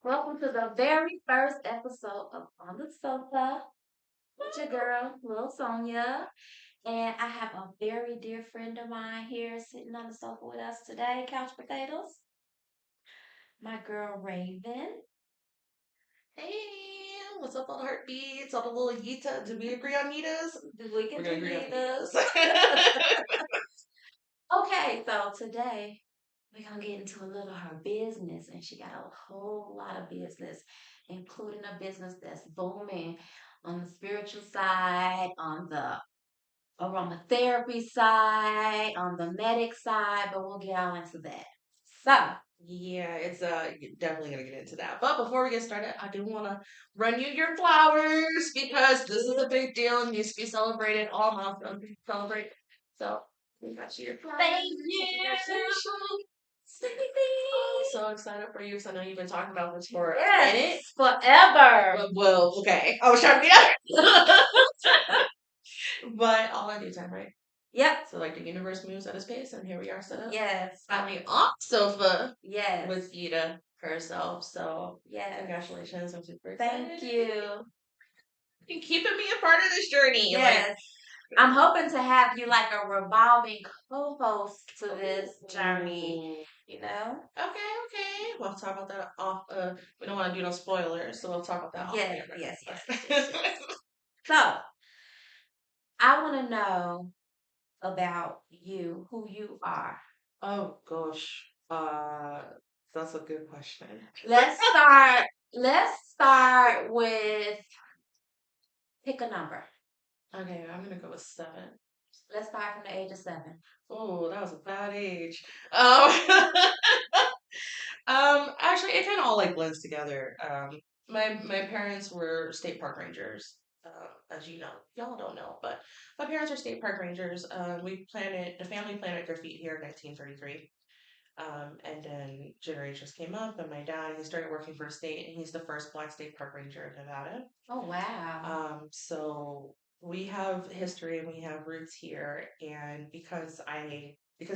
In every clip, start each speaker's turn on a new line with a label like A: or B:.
A: Welcome to the very first episode of On the Sofa with your girl, Lil Sonya. And I have a very dear friend of mine here sitting on the sofa with us today, Couch Potatoes. My girl, Raven.
B: Hey, what's up, all the heartbeats? All the little Yita. Did we agree on Yitas?
A: We
B: We're
A: can
B: gonna
A: do
B: agree on
A: this.
B: Yitas.
A: Okay, so today we're going to get into a little of her business. And she got a whole lot of business, including a business that's booming on the spiritual side, on the aromatherapy side, on the medic side, but we'll get all into that. So,
B: Yeah, it's definitely gonna get into that. But before we get started, I do wanna run you your flowers because this is a big deal and needs to be celebrated. All milestones need to be celebrated. So we got you your flowers.
A: thank you.
B: I'm so excited for you because I know you've been talking about this for a minute.
A: Yes, forever.
B: Well, okay. I was trying to be that. But all in due time, right?
A: Yep.
B: So like the universe moves at a pace, and here we are set up.
A: Yes.
B: Finally off sofa
A: Yes.
B: with Ida herself. So
A: Yes.
B: congratulations. I'm super excited.
A: Thank you.
B: And keeping me a part of this journey.
A: Yes. I'm hoping to have you like a revolving co-host to this journey, you know?
B: Okay. We'll talk about that off we don't want to do no spoilers, so we'll talk about that off
A: Yes,
B: camera.
A: yes. So, I want to know about you, who you are.
B: Oh gosh. That's a good question.
A: Let's start. Let's start with pick a number.
B: Okay, I'm gonna go with 7.
A: Let's start from the age of 7.
B: Oh, that was a bad age. Actually, it kind of all like blends together. My parents were state park rangers. As you know, y'all don't know, but my parents are state park rangers. The family planted their feet here in 1933. And then generations came up, and my dad, he started working for a state, and he's the first black state park ranger in Nevada.
A: Oh, wow.
B: So we have history and we have roots here, and because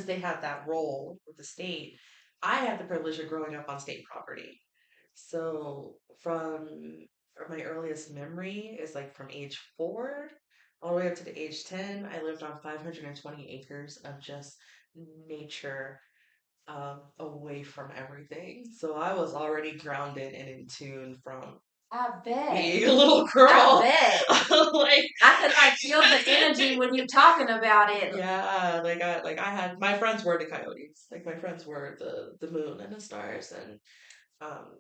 B: they had that role with the state, I had the privilege of growing up on state property. So from my earliest memory is like from age 4 all the way up to the age 10, I lived on 520 acres of just nature away from everything. So I was already grounded and in tune from
A: I bet.
B: being a little
A: I
B: girl.
A: bet.
B: Like
A: I could like feel the energy when you're talking about it.
B: yeah, I had my friends were the coyotes. Like my friends were the moon and the stars, and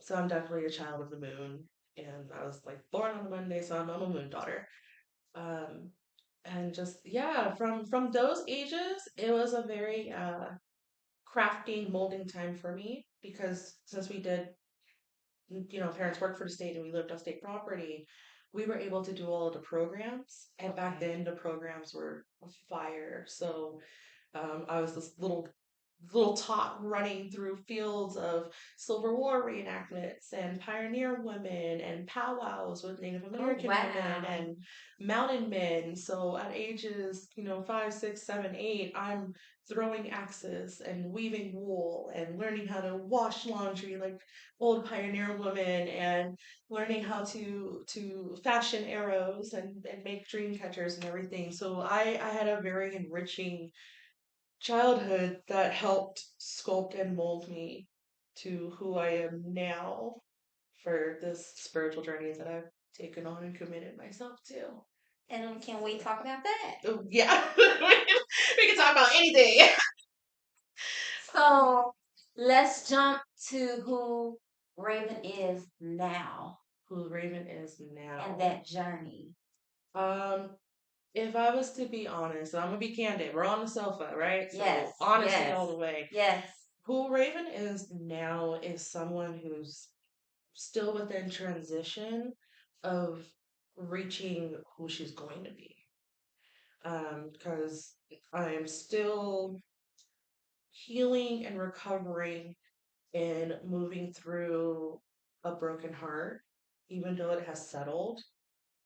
B: so I'm definitely a child of the moon. And I was like born on a Monday, so I'm a moon daughter. Um, and just yeah, from those ages, it was a very crafting, molding time for me because since we did, parents worked for the state and we lived on state property, we were able to do all of the programs. And back then, the programs were fire. So I was this little tot running through fields of Civil War reenactments and pioneer women and powwows with Native
A: Oh,
B: American women
A: wow.
B: and mountain men. So at ages, 5, 6, 7, 8, I'm throwing axes and weaving wool and learning how to wash laundry like old pioneer women and learning how to fashion arrows and make dream catchers and everything. So I had a very enriching childhood that helped sculpt and mold me to who I am now for this spiritual journey that I've taken on and committed myself to.
A: And can we talk about that?
B: Oh, yeah, we can talk about anything.
A: So let's jump to who Raven is now
B: Who Raven is
A: and
B: now.
A: that journey.
B: Um, if I was to be honest, and I'm gonna be candid, we're on the sofa, right?
A: Yes,
B: So honesty
A: yes,
B: all the way.
A: yes.
B: Who Raven is now is someone who's still within transition of reaching who she's going to be. Because I am still healing and recovering and moving through a broken heart, even though it has settled.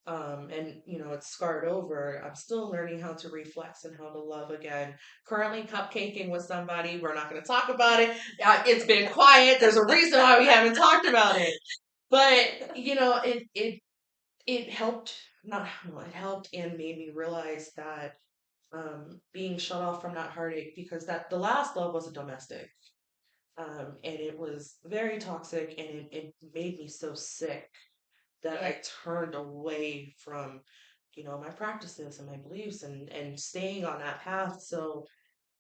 B: And it's scarred over. I'm still learning how to reflex and how to love again. Currently cupcaking with somebody. We're not going to talk about it. It's been quiet. There's a reason why we haven't talked about it. But it helped. Not well, it helped and made me realize that being shut off from that heartache, because that the last love was a domestic, and it was very toxic, and it made me so sick that
A: Yeah.
B: I turned away from, my practices and my beliefs, and staying on that path. So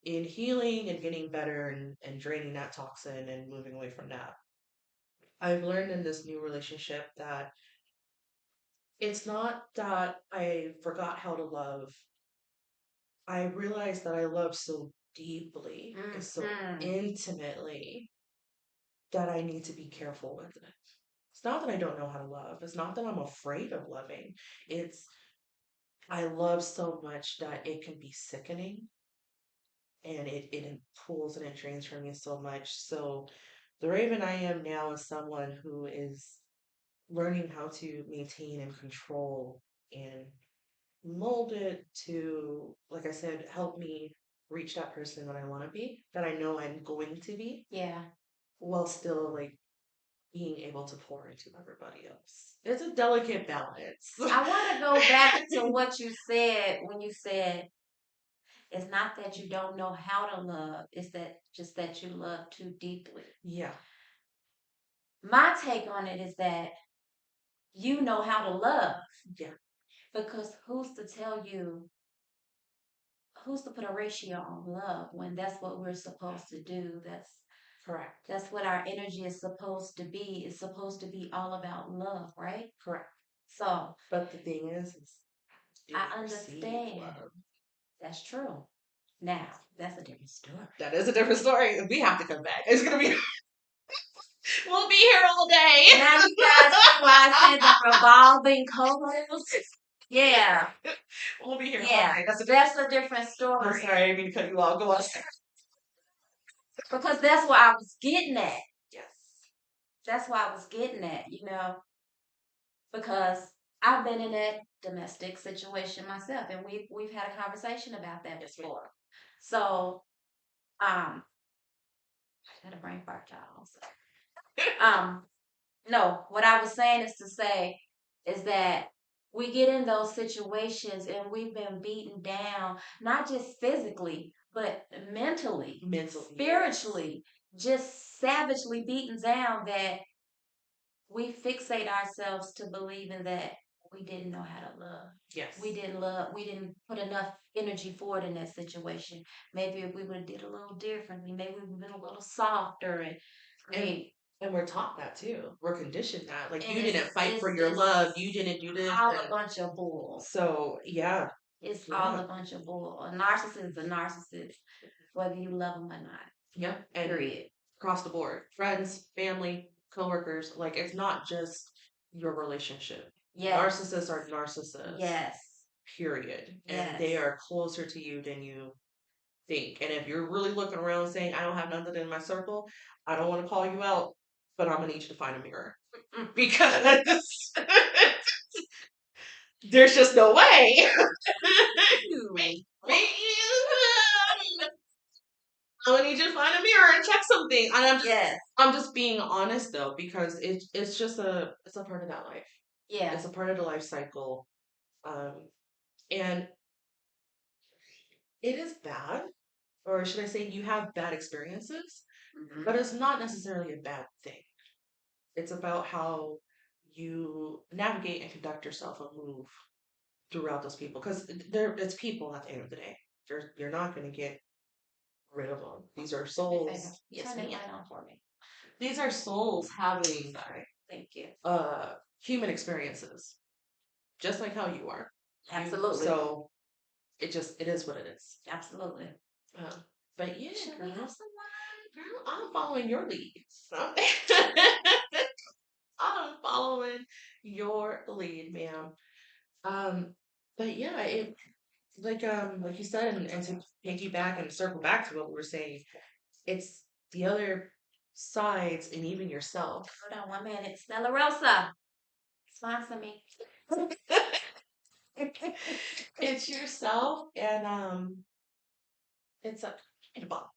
B: in healing and getting better, and draining that toxin and moving away from that, I've learned in this new relationship that it's not that I forgot how to love. I realized that I love so deeply and so
A: Mm-hmm.
B: intimately that I need to be careful with it. It's not that I don't know how to love. It's not that I'm afraid of loving. It's I love so much that it can be sickening, and it pulls and it drains from me so much. So the Raven I am now is someone who is learning how to maintain and control and mold it to, like I said, help me reach that person that I want to be, that I know I'm going to be,
A: Yeah.
B: while still like being able to pour into everybody else. It's a delicate balance.
A: I want to go back to what you said when you said it's not that you don't know how to love, it's that just that you love too deeply.
B: Yeah,
A: My take on it is that you know how to love
B: yeah,
A: because who's to put a ratio on love when that's what we're supposed to do?
B: correct,
A: That's what our energy is supposed to be. It's supposed to be all about love, right?
B: correct.
A: So
B: But the thing is do
A: I
B: we receive
A: understand.
B: love?
A: That's true. Now, that's a different story.
B: That is a different story. We have to come back. It's gonna be we'll be here all day.
A: Now you guys see why I said the revolving co-host? Yeah,
B: We'll be here all
A: yeah.
B: day.
A: That's a different
B: I'm
A: story.
B: sorry, I didn't mean to cut you off. Go on.
A: Because that's what I was getting at.
B: Yes.
A: That's what I was getting at, because I've been in that domestic situation myself, and we've had a conversation about that
B: Yes,
A: before. So, um, I had a brain fart, y'all. Um, no, what I was saying is to say is that we get in those situations and we've been beaten down, not just physically, but mentally,
B: mentally.
A: spiritually, just savagely beaten down that we fixate ourselves to believing that we didn't know how to love.
B: Yes.
A: We didn't put enough energy forward in that situation. Maybe if we would have did a little differently, maybe we would have been a little softer and I
B: And
A: mean,
B: and we're taught that too. We're conditioned that. Like
A: and
B: you didn't fight for your
A: it's
B: love. You didn't do this.
A: all a bunch of bull.
B: So yeah.
A: It's all
B: Yeah.
A: a bunch of bull. A narcissist is a narcissist, whether you love them or not.
B: Yeah. And
A: Period.
B: across the board. Friends, family, coworkers. Like it's not just your relationship.
A: Yes.
B: Narcissists are narcissists.
A: Yes.
B: Period. And
A: Yes.
B: they are closer to you than you think. And if you're really looking around saying, I don't have nothing in my circle, I don't want to call you out, but I'm gonna need you to find a mirror. Because there's just no way. I'm gonna need you to find a mirror and check something. And
A: Yes.
B: I'm just being honest though, because it's just it's a part of that life.
A: Yeah.
B: It's a part of the life cycle. Um, and it is bad, or should I say you have bad experiences, but it's not necessarily a bad thing. It's about how you navigate and conduct yourself and move throughout those people, because it's people at the end of the day. You're not going to get rid of them. These are souls. Yes,
A: Turn it
B: ma'am.
A: right on for me.
B: These are souls having
A: Thank you.
B: human experiences, just like how you are.
A: Absolutely.
B: So it is what it is.
A: Absolutely.
B: Um, but yeah,
A: Should we have some wine?
B: girl, I'm following your lead. I'm following your lead, ma'am. Um, but yeah, it like you said, and to piggyback and circle back to what we were saying, it's the other sides and even yourself.
A: Hold on 1 minute. Stella Rosa, sponsor me.
B: It's yourself, and it's a ball.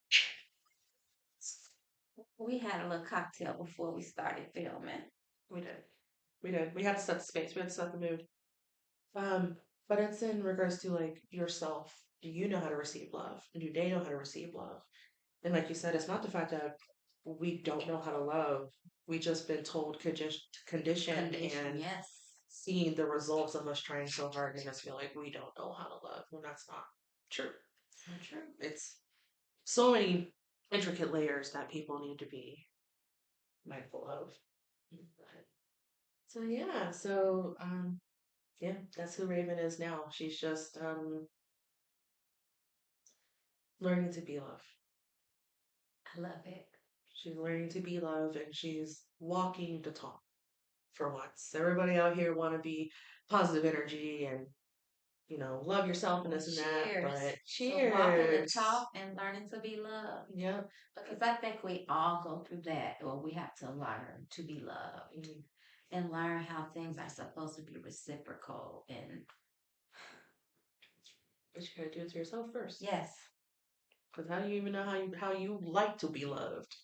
A: We had a little cocktail before we started filming.
B: We did. We did. We had to set the space. We had to set the mood. Um, but it's in regards to like yourself. Do you know how to receive love? Do they know how to receive love? And like you said, it's not the fact that we don't know how to love. We just been told conditioned
A: Condition,
B: and
A: yes.
B: seeing the results of us trying so hard and us feel like we don't know how to love when that's not true.
A: So true.
B: It's so many intricate layers that people need to be mindful of. So yeah, yeah, that's who Raven is now. She's just learning to be love.
A: I love it.
B: She's learning to be love and she's walking the talk for once. Everybody out here want to be positive energy and love yourself and this and that,
A: Cheers.
B: but
A: So walking the
B: cheers.
A: talk and learning to be loved.
B: Yep.
A: Because I think we all go through that, or we have to learn to be loved and learn how things are supposed to be reciprocal. And
B: But you gotta do it to yourself first.
A: yes,
B: Because how do you even know how you like to be loved?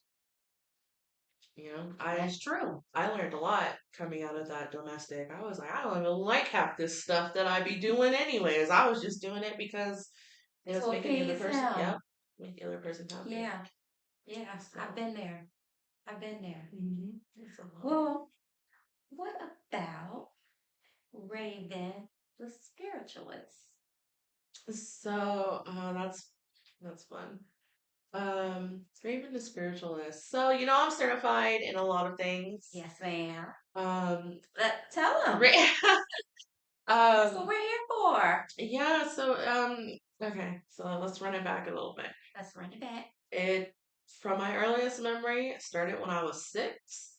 A: that's true.
B: I learned a lot coming out of that domestic. I was like, I don't even like half this stuff that I be doing anyways. I was just doing it because it was
A: To
B: making the other
A: appease
B: person,
A: him.
B: yep, make the other person happy.
A: Yeah, yeah,
B: So,
A: I've been there. I've been there.
B: it's a lot.
A: Well, what about Raven the spiritualist?
B: So, that's fun. Raven the spiritualist. So, I'm certified in a lot of things.
A: Yes, ma'am.
B: Um,
A: Tell him. That's what
B: um,
A: we're here for.
B: yeah. So, okay. So let's run it back a little bit.
A: Let's run it back.
B: It, from my earliest memory, it started when I was 6.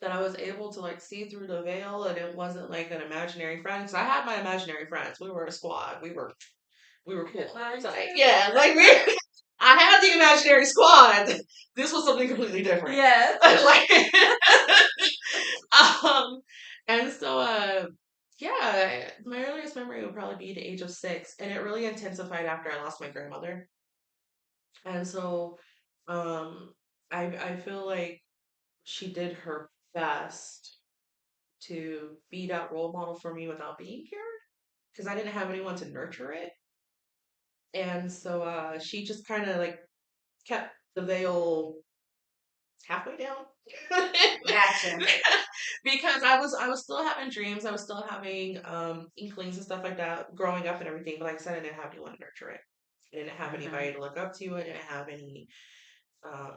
B: That I was able to like see through the veil, and it wasn't like an imaginary friend. Because I had my imaginary friends. We were a squad. We were cool. So yeah, like we. I had the imaginary squad. This was something completely different.
A: Yes.
B: um, and so yeah, my earliest memory would probably be the age of 6, and it really intensified after I lost my grandmother. And so, um, I feel like she did her best to be that role model for me without being here because I didn't have anyone to nurture it. And so she just kind of like kept the veil halfway down.
A: Gotcha.
B: Because I was still having dreams, I was still having inklings and stuff like that growing up and everything, but like I said, I didn't have anyone to nurture it. I didn't have anybody to look up to. I didn't have any um,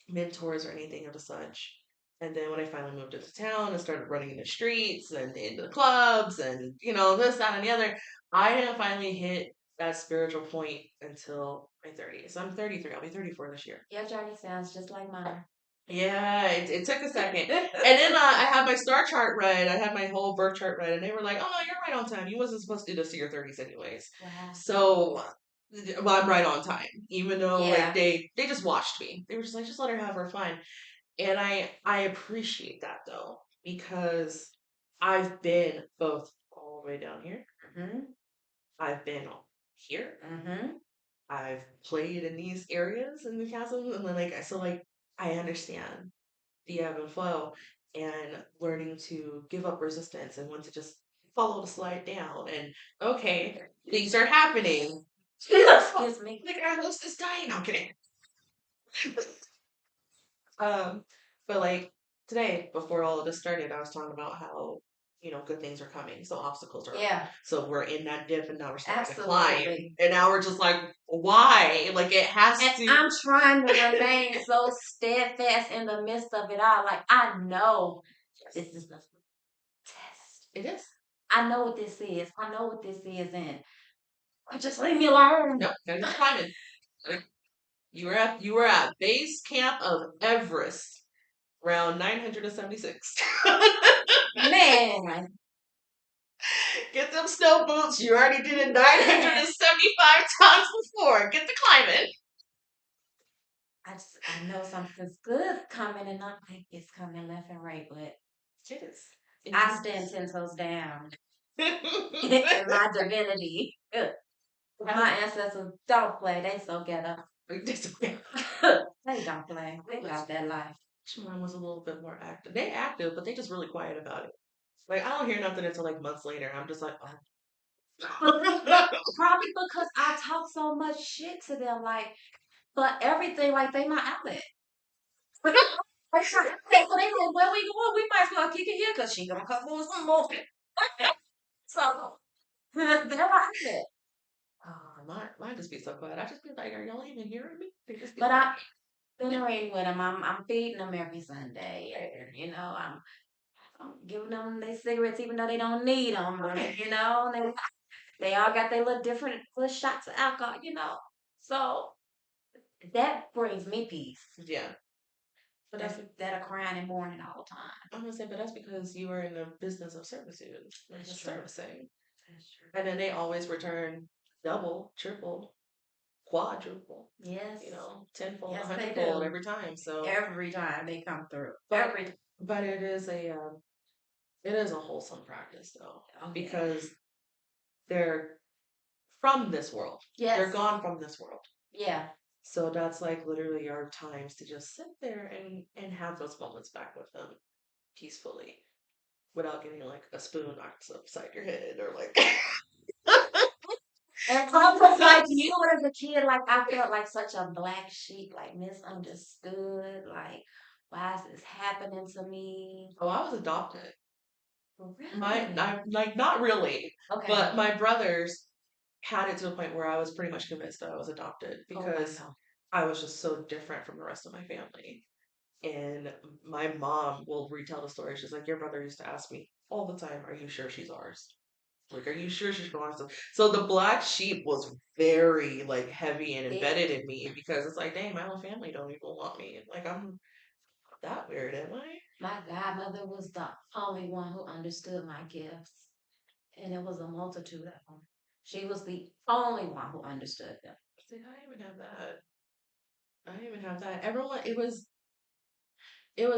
B: mentors or anything of the such. And then when I finally moved into town and started running in the streets and into the clubs and this, that, and the other, I didn't finally hit that spiritual point until my 30s. I'm 33. I'll be 34 this year.
A: Your journey sounds just like mine.
B: Yeah, it took a second. And then I had my star chart read. I had my whole birth chart read, and they were like, "Oh no, you're right on time. You wasn't supposed to do this to your 30s anyways."
A: Wow.
B: So, well, I'm right on time, even though like
A: Yeah.
B: they just watched me. They were just like, "Just let her have her fun." And I appreciate that though because I've been both all the way down here.
A: Mm-hmm.
B: I've been here.
A: Mm-hmm.
B: I've played in these areas in the chasms, and then like I understand the ebb and flow and learning to give up resistance and when to just follow the slide down and okay, things are happening.
A: Excuse me.
B: Like our host is dying. I'm kidding. Um, but like today, before all of this started, I was talking about how good things are coming, so obstacles are.
A: Yeah.
B: So we're in that dip, and now we're starting to
A: Absolutely.
B: climb, and now we're just like, why? Like it has
A: And
B: to.
A: I'm trying to remain so steadfast in the midst of it all. Like I know this is the test.
B: It is.
A: I know what this is. I know what this is, and just leave me alone.
B: No, gotta keep climbing. You were at base camp of Everest, round 976.
A: Man,
B: Get them snow boots. You already did it 975 times before. Get the climbing.
A: I know something's good coming, and I think it's coming left and right, but
B: It is.
A: I stand 10 toes down in my divinity. My ancestors don't play. They so ghetto. They don't play. They got that life.
B: Mine was a little bit more active. They active, but they just really quiet about it. Like I don't hear nothing until like months later. I'm just like, oh.
A: Probably because I talk so much shit to them, like, but everything, like, they my outlet. Like, so they said, where we going? We might as well kick it here because she gonna come for some more. So, they're my outlet.
B: Oh, mine just be so quiet. I just be like, are y'all even hearing me? They just be
A: But
B: like,
A: I generating with them. I'm feeding them every Sunday. And, I'm giving them their cigarettes even though they don't need them. They all got their little different little shots of alcohol. So that brings me peace.
B: yeah. But that's
A: That are crying and mourning all the time.
B: I'm gonna say, but that's because you are in the business of servitude, like
A: That's
B: just
A: true.
B: servicing,
A: That's true.
B: and then they always return double, triple, quadruple.
A: Yes.
B: Tenfold, a
A: Yes, they
B: hundredfold
A: do.
B: every time. So,
A: Every time they come through.
B: but but it is a wholesome practice though,
A: Oh yeah.
B: because they're from this world. They're
A: Yes.
B: gone from this world.
A: Yeah.
B: So that's like literally our times to just sit there and have those moments back with them peacefully without getting like a spoon knocked upside your head or like
A: And almost like you as a kid, like I felt like such a black sheep, like misunderstood. Like, why is this happening to me?
B: oh, I was adopted.
A: Really?
B: I'm like not really,
A: Okay.
B: but my brothers had it to the point where I was pretty much convinced that I was adopted
A: Oh
B: because
A: wow.
B: I was just so different from the rest of my family. And my mom will retell the story. She's like, your brother used to ask me all the time, "Are you sure she's ours? Like, are you sure she's from us?" So the black sheep was very like heavy and
A: Big.
B: embedded in me because it's like, dang, my own family don't even want me. Like I'm that weird, am I?
A: My godmother was the only one who understood my gifts, and it was a multitude of them. She was the only one who understood them.
B: See, I didn't even have that. I didn't even have that. Everyone, it was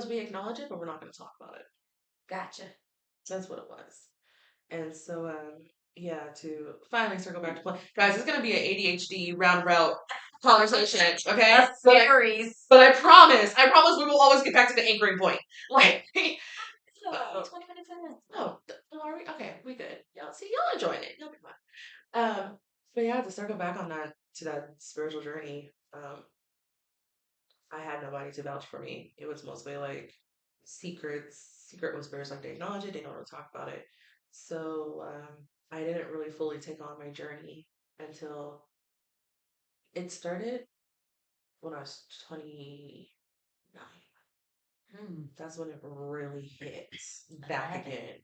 B: we acknowledge it, but we're not going to talk about it.
A: Gotcha.
B: That's what it was. And so, yeah, to finally circle back to play, guys, it's gonna be an ADHD roundabout conversation, okay?
A: A series.
B: But I promise, we will always get back to the anchoring point. Like,
A: So, 20 minutes in.
B: oh, are we? Okay, we good. Y'all see, y'all enjoying it. Y'all be fine. But yeah, to circle back on that to that spiritual journey, I had nobody to vouch for me. It was mostly like secrets, secret whispers, like they acknowledge it, they don't really talk about it. So I didn't really fully take on my journey until it started when I was 29. That's when it really hit back again.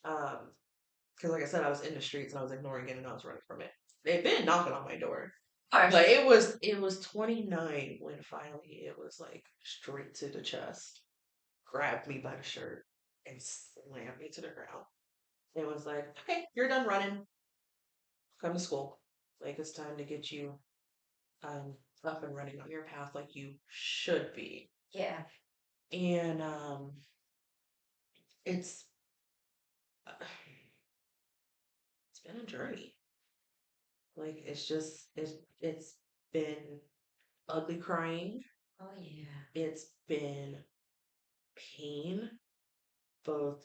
B: Because like I said, I was in the streets and I was ignoring it and I was running from it. They've been knocking on my door. But it was 29 when finally it was like straight to the chest, grabbed me by the shirt and slammed me to the ground. It was like, okay, you're done running. Come to school. Like it's time to get you um up and running on your path like you should be.
A: Yeah.
B: And it's it's been a journey. Like it's been ugly crying.
A: Oh yeah.
B: It's been pain both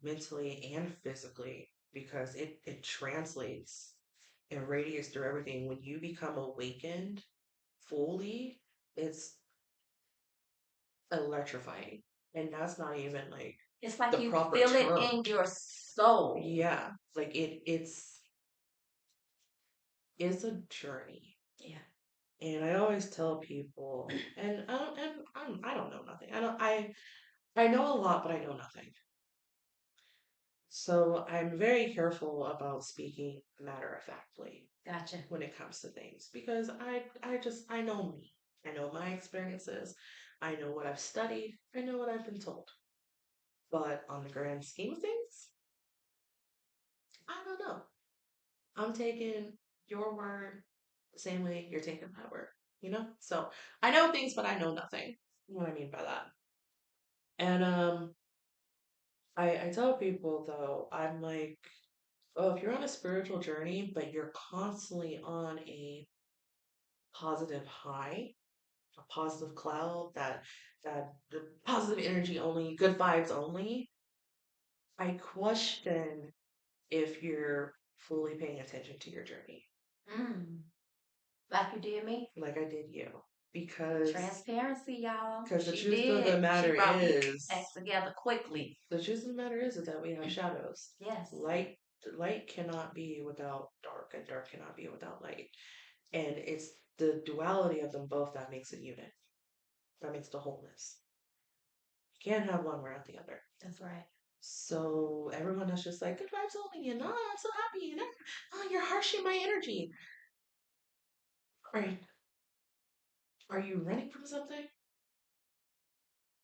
B: mentally and physically because it translates and radiates through everything. When you become awakened fully, it's electrifying. And that's not even like
A: It's like
B: the
A: you
B: proper
A: feel it
B: term.
A: in your soul.
B: Yeah. Like it's a journey.
A: Yeah.
B: And I always tell people, I don't know nothing. I know a lot, but I know nothing. So I'm very careful about speaking matter of factly
A: Gotcha.
B: when it comes to things because I know me. I know my experiences. I know what I've studied. I know what I've been told. But on the grand scheme of things, I don't know. I'm taking your word the same way you're taking my word, you know? So I know things, but I know nothing. You know what I mean by that? And I tell people though, I'm like, oh, if you're on a spiritual journey, but you're constantly on a positive high, a positive cloud, that the positive energy only, good vibes only, I question if you're fully paying attention to your journey,
A: Mm, like you did me.
B: like I did you, because
A: Transparency, y'all.
B: because the
A: She
B: truth of the
A: did. She
B: matter
A: brought me back
B: is,
A: together quickly.
B: the truth of the matter is that we have shadows.
A: Yes.
B: Light cannot be without dark, and dark cannot be without light. And it's the duality of them both that makes a unit, that makes the wholeness. You can't have one without the other.
A: That's right.
B: So everyone is just like, good vibes only, and oh, I'm so happy, and oh, you're harshing my energy. Are are you running from something?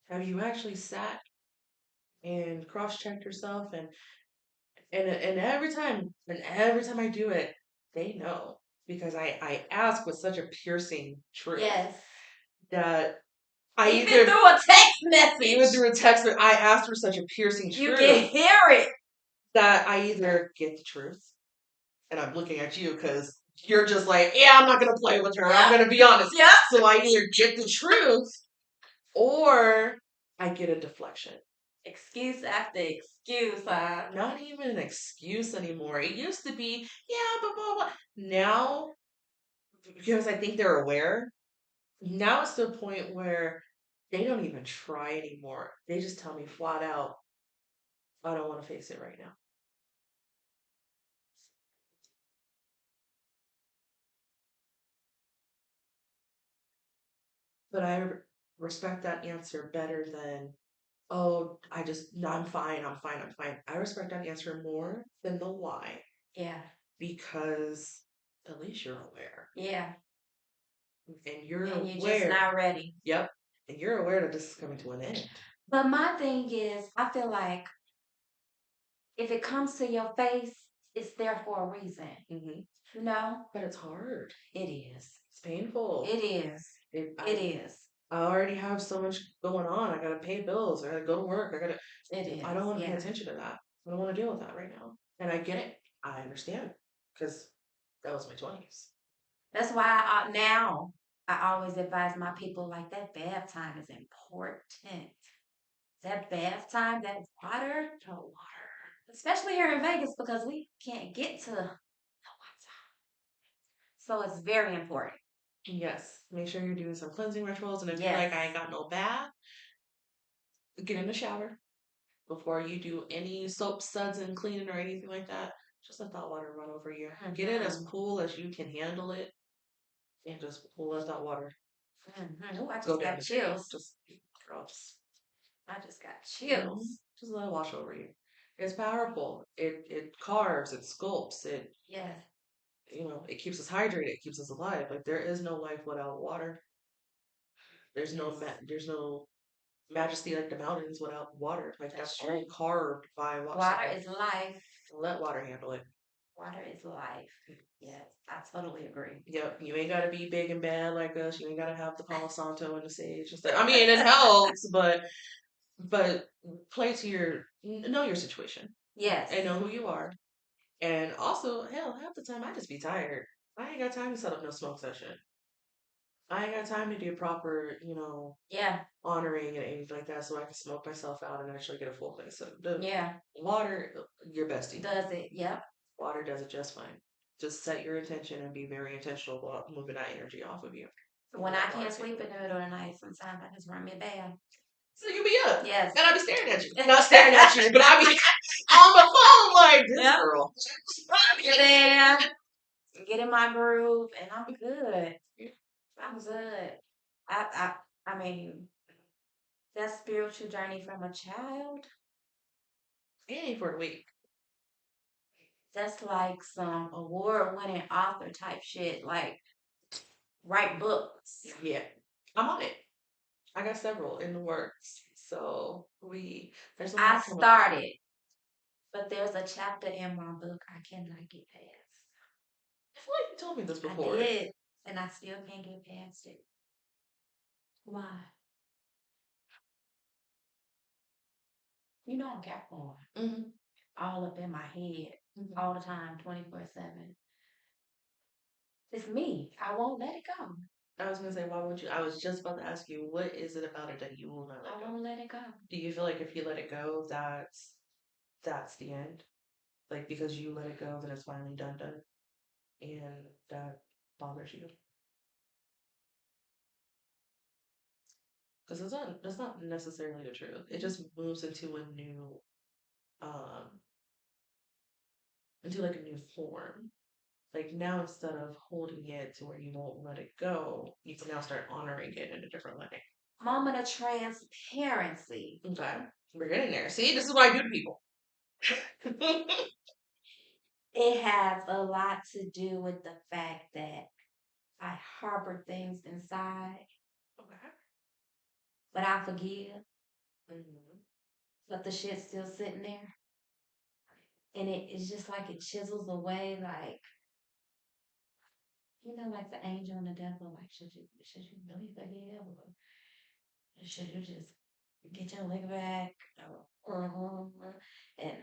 B: Have you actually sat and cross-checked yourself? And every time I do it, they know, because I ask with such a piercing truth
A: Yes.
B: that I
A: Even
B: either
A: through a text
B: even
A: message,
B: through a text, but I asked for such a piercing
A: you
B: truth
A: can hear it.
B: that I either get the truth, and I'm looking at you because you're just like, yeah, I'm not gonna play with her. I'm
A: Yep.
B: gonna be honest.
A: Yep.
B: So I either get the truth or I get a deflection.
A: Excuse after excuse, huh?
B: Not even an excuse anymore. It used to be, yeah, but blah blah. Now, because I think they're aware, now it's to a point where they don't even try anymore. They just tell me flat out, I don't want to face it right now. But I respect that answer better than, oh, I just, no, I'm fine, I'm fine, I'm fine. I respect that answer more than the why,
A: Yeah.
B: because at least you're aware.
A: Yeah.
B: And you're
A: And you're just
B: aware,
A: not ready.
B: yep, and you're aware that this is coming to an end.
A: But my thing is, I feel like if it comes to your face, it's there for a reason.
B: Hmm.
A: You know?
B: But it's hard.
A: It is.
B: It's painful.
A: It is.
B: It,
A: It is.
B: I already have so much going on. I gotta pay bills. I gotta go to work.
A: It is.
B: I don't want to pay
A: Yeah.
B: attention to that. I don't want to deal with that right now. And I get it. I understand. Because that was my 20s.
A: That's why now I always advise my people like that bath time is important. That bath time, that water, the water, especially here in Vegas because we can't get to the water. So it's very important.
B: Yes. Make sure you're doing some cleansing rituals. And if you're like,
A: Yes.
B: I ain't got no bath, get in the shower before you do any soap suds and cleaning or anything like that. Just let that water run over you. Get it as
A: Mm-hmm.
B: cool as you can handle it, and just let that water
A: Mm-hmm. Oh, I
B: go
A: just
B: down
A: got
B: the drain.
A: chills.
B: Just, girl, just
A: I just got
B: Mhm.
A: chills.
B: Just let it wash over you. It's powerful. It carves, it sculpts,
A: Yeah.
B: it keeps us hydrated, it keeps us alive. Like there is no life without water.
A: Yes.
B: There's no majesty like the mountains without water. Like
A: That's
B: that's all
A: true.
B: carved by water.
A: Water is life.
B: Let water handle it.
A: Water is life. Yes, I totally agree.
B: Yep, you ain't gotta be big and bad like us. You ain't gotta have the Palo Santo and the sage and stuff. I mean, it helps, but play to know your situation
A: Yes.
B: and know who you are. And also, hell, half the time I just be tired. I ain't got time to set up no smoke session. I ain't got time to do proper,
A: Yeah.
B: honoring and anything like that so I can smoke myself out and actually get a full place. So the
A: Yeah.
B: water, your bestie.
A: Does it? Yep.
B: Water does it just fine. Just set your intention and be very intentional about moving that energy off of you.
A: When I can't sleep in the middle of the night, sometimes I just run me a bath.
B: So you be up.
A: Yes.
B: And I be staring at you. Not staring at you, but I be on the phone like this
A: Yep.
B: girl.
A: Get there, get in my groove, and I'm good. I'm good. I mean, that spiritual journey from a child,
B: Ain't for the week.
A: that's like some award-winning author type shit. Like, write books.
B: Yeah. I'm on it. I got several in the works. So there's a
A: I
B: lot coming up.
A: started, but there's a chapter in my book I cannot get past.
B: I feel like you told me this
A: I
B: before.
A: did, and I still can't get past it. Why? You know I'm Capricorn.
B: Hmm.
A: All up in my head,
B: Hmm.
A: all the time, 24/7. It's me. I won't let it go.
B: I was gonna say, why would you? I was just about to ask you, what is it about it that you will not
A: I
B: let go?
A: won't let it go.
B: Do you feel like if you let it go, that's the end? Like because you let it go, then it's finally done, and that bothers you? Because that's not necessarily the truth. It just moves into a new um into like a new form. Like now instead of holding it to where you won't let it go, you can now start honoring it in a different way.
A: Moment of transparency.
B: Okay. We're getting there. See, this is what I do to people.
A: It has a lot to do with the fact that I harbor things inside,
B: Okay.
A: but I forgive,
B: Hmm.
A: but the shit's still sitting there. And it's just like it chisels away, like, like the angel and the devil, like, should you really forgive? Or should you just get your leg back? And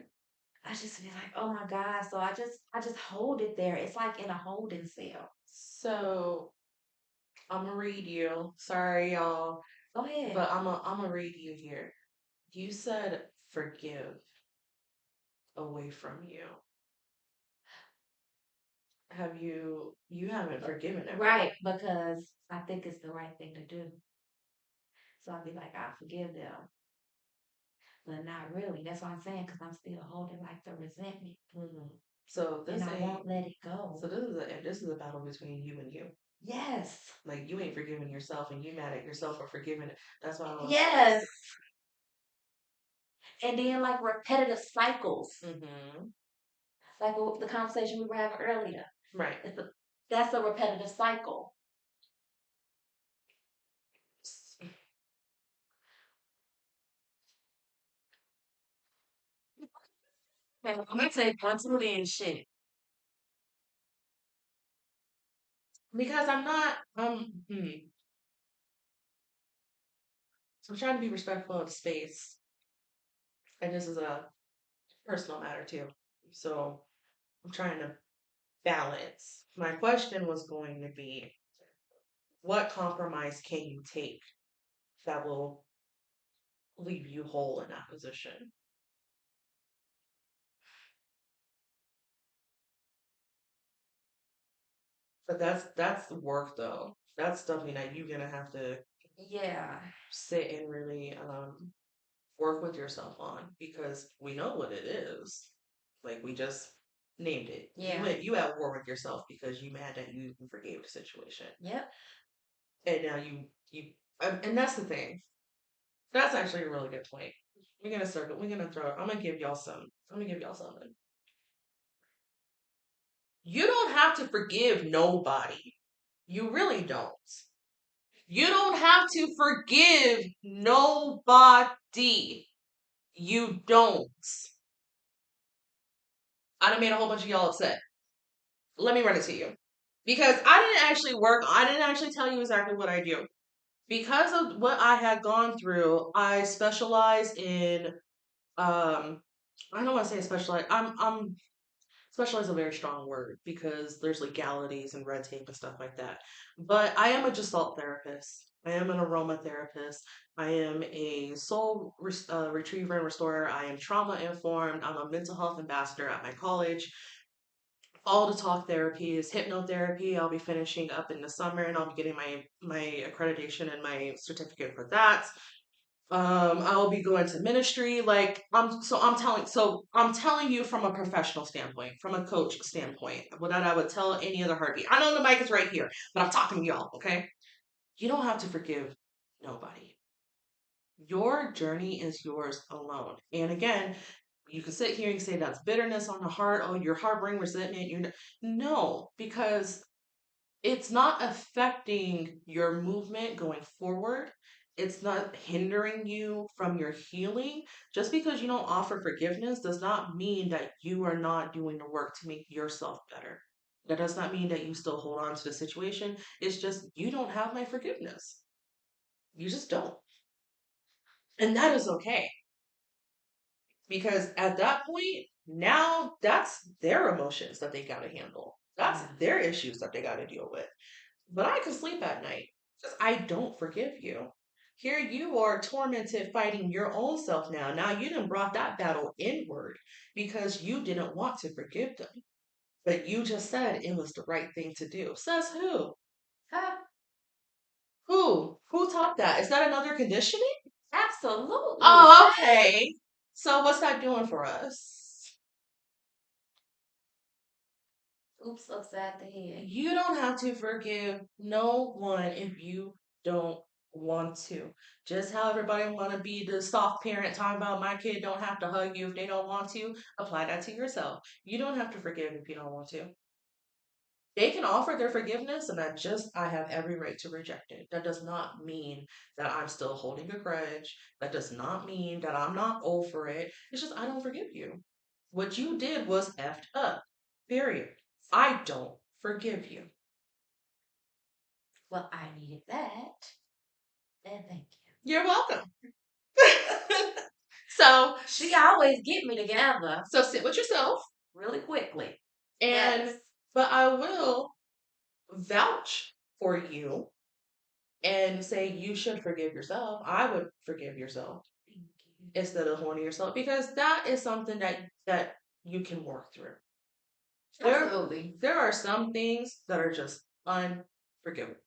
A: I just feel like, oh my God. So I just hold it there. It's like in a holding cell.
B: So I'm gonna read you. Sorry, y'all,
A: Go ahead.
B: but I'm gonna read you here. You said forgive away from you. You haven't forgiven
A: Right,
B: everybody.
A: because I think it's the right thing to do. So I'll be like, I forgive them, but not really. That's what I'm saying, because I'm still holding like the resentment,
B: Hmm. So
A: and
B: this
A: I
B: ain't.
A: won't let it
B: So
A: go.
B: this is a battle between you and you.
A: Yes.
B: Like you ain't forgiving yourself, and you mad at yourself for forgiving it. That's why I was.
A: Yes. And then like repetitive cycles,
B: Mm-hmm.
A: like the conversation we were having earlier.
B: Right.
A: That's a repetitive cycle. Man, I'm gonna take one too many shit.
B: Because I'm not. So I'm trying to be respectful of space, and this is a personal matter too. So I'm trying to balance. My question was going to be, what compromise can you take that will leave you whole in that position? But that's the work though. That's something that you're gonna have to
A: Yeah.
B: sit and really work with yourself on because we know what it is. Like we just named it. You
A: Yeah.
B: went you at war with yourself because you mad that you forgave the situation.
A: Yep.
B: And now you and that's the thing. That's actually a really good point. We're gonna circle. We're gonna throw. I'm gonna give y'all some. I'm gonna give y'all something. You don't have to forgive nobody. You really don't. You don't have to forgive nobody. You don't. I done made a whole bunch of y'all upset. Let me run it to you. Because I didn't actually tell you exactly what I do. Because of what I had gone through, I specialize in I don't want to say specialize. I'm specialize is a very strong word because there's legalities and red tape and stuff like that. But I am a gestalt therapist. I am an aromatherapist. I am a retriever and restorer. I am trauma informed. I'm a mental health ambassador at my college. All the talk therapy is hypnotherapy. I'll be finishing up in the summer and I'll be getting my accreditation and my certificate for that. I will be going to ministry. I'm telling you from a professional standpoint, from a coach standpoint, what I would tell any other heartbeat. I know the mic is right here, but I'm talking to y'all, okay? You don't have to forgive nobody. Your journey is yours alone. And again, you can sit here and say that's bitterness on the heart. Oh, you're harboring resentment. No, because it's not affecting your movement going forward. It's not hindering you from your healing. Just because you don't offer forgiveness does not mean that you are not doing the work to make yourself better. That does not mean that you still hold on to the situation. It's just you don't have my forgiveness. You just don't. And that is okay. because at that point, now that's their emotions that they got to handle. That's
A: Yeah.
B: their issues that they got to deal with. But I can sleep at night because I don't forgive you. Here you are tormented fighting your own self now. Now you done brought that battle inward because you didn't want to forgive them. But you just said it was the right thing to do. Says who?
A: Huh?
B: Who taught that? Is that another conditioning?
A: Absolutely.
B: Oh, okay. So what's that doing for us?
A: Oops, upside the head.
B: You don't have to forgive no one if you don't want to. Just how everybody want to be the soft parent talking about my kid don't have to hug you if they don't want to, apply that to yourself. You don't have to forgive if you don't want to. They can offer their forgiveness, and I have every right to reject it. That does not mean that I'm still holding a grudge. That does not mean that I'm not over it. It's just I don't forgive you. What you did was effed up. Period. I don't forgive you.
A: Well, I needed that. And thank you.
B: You're welcome. so
A: She always get me together
B: so sit with yourself
A: really quickly.
B: and
A: Yes.
B: but I will vouch for you and say you should forgive yourself. I would forgive yourself
A: Thank you.
B: instead of horning yourself because that is something that you can work through.
A: Absolutely.
B: There are some things that are just unforgivable.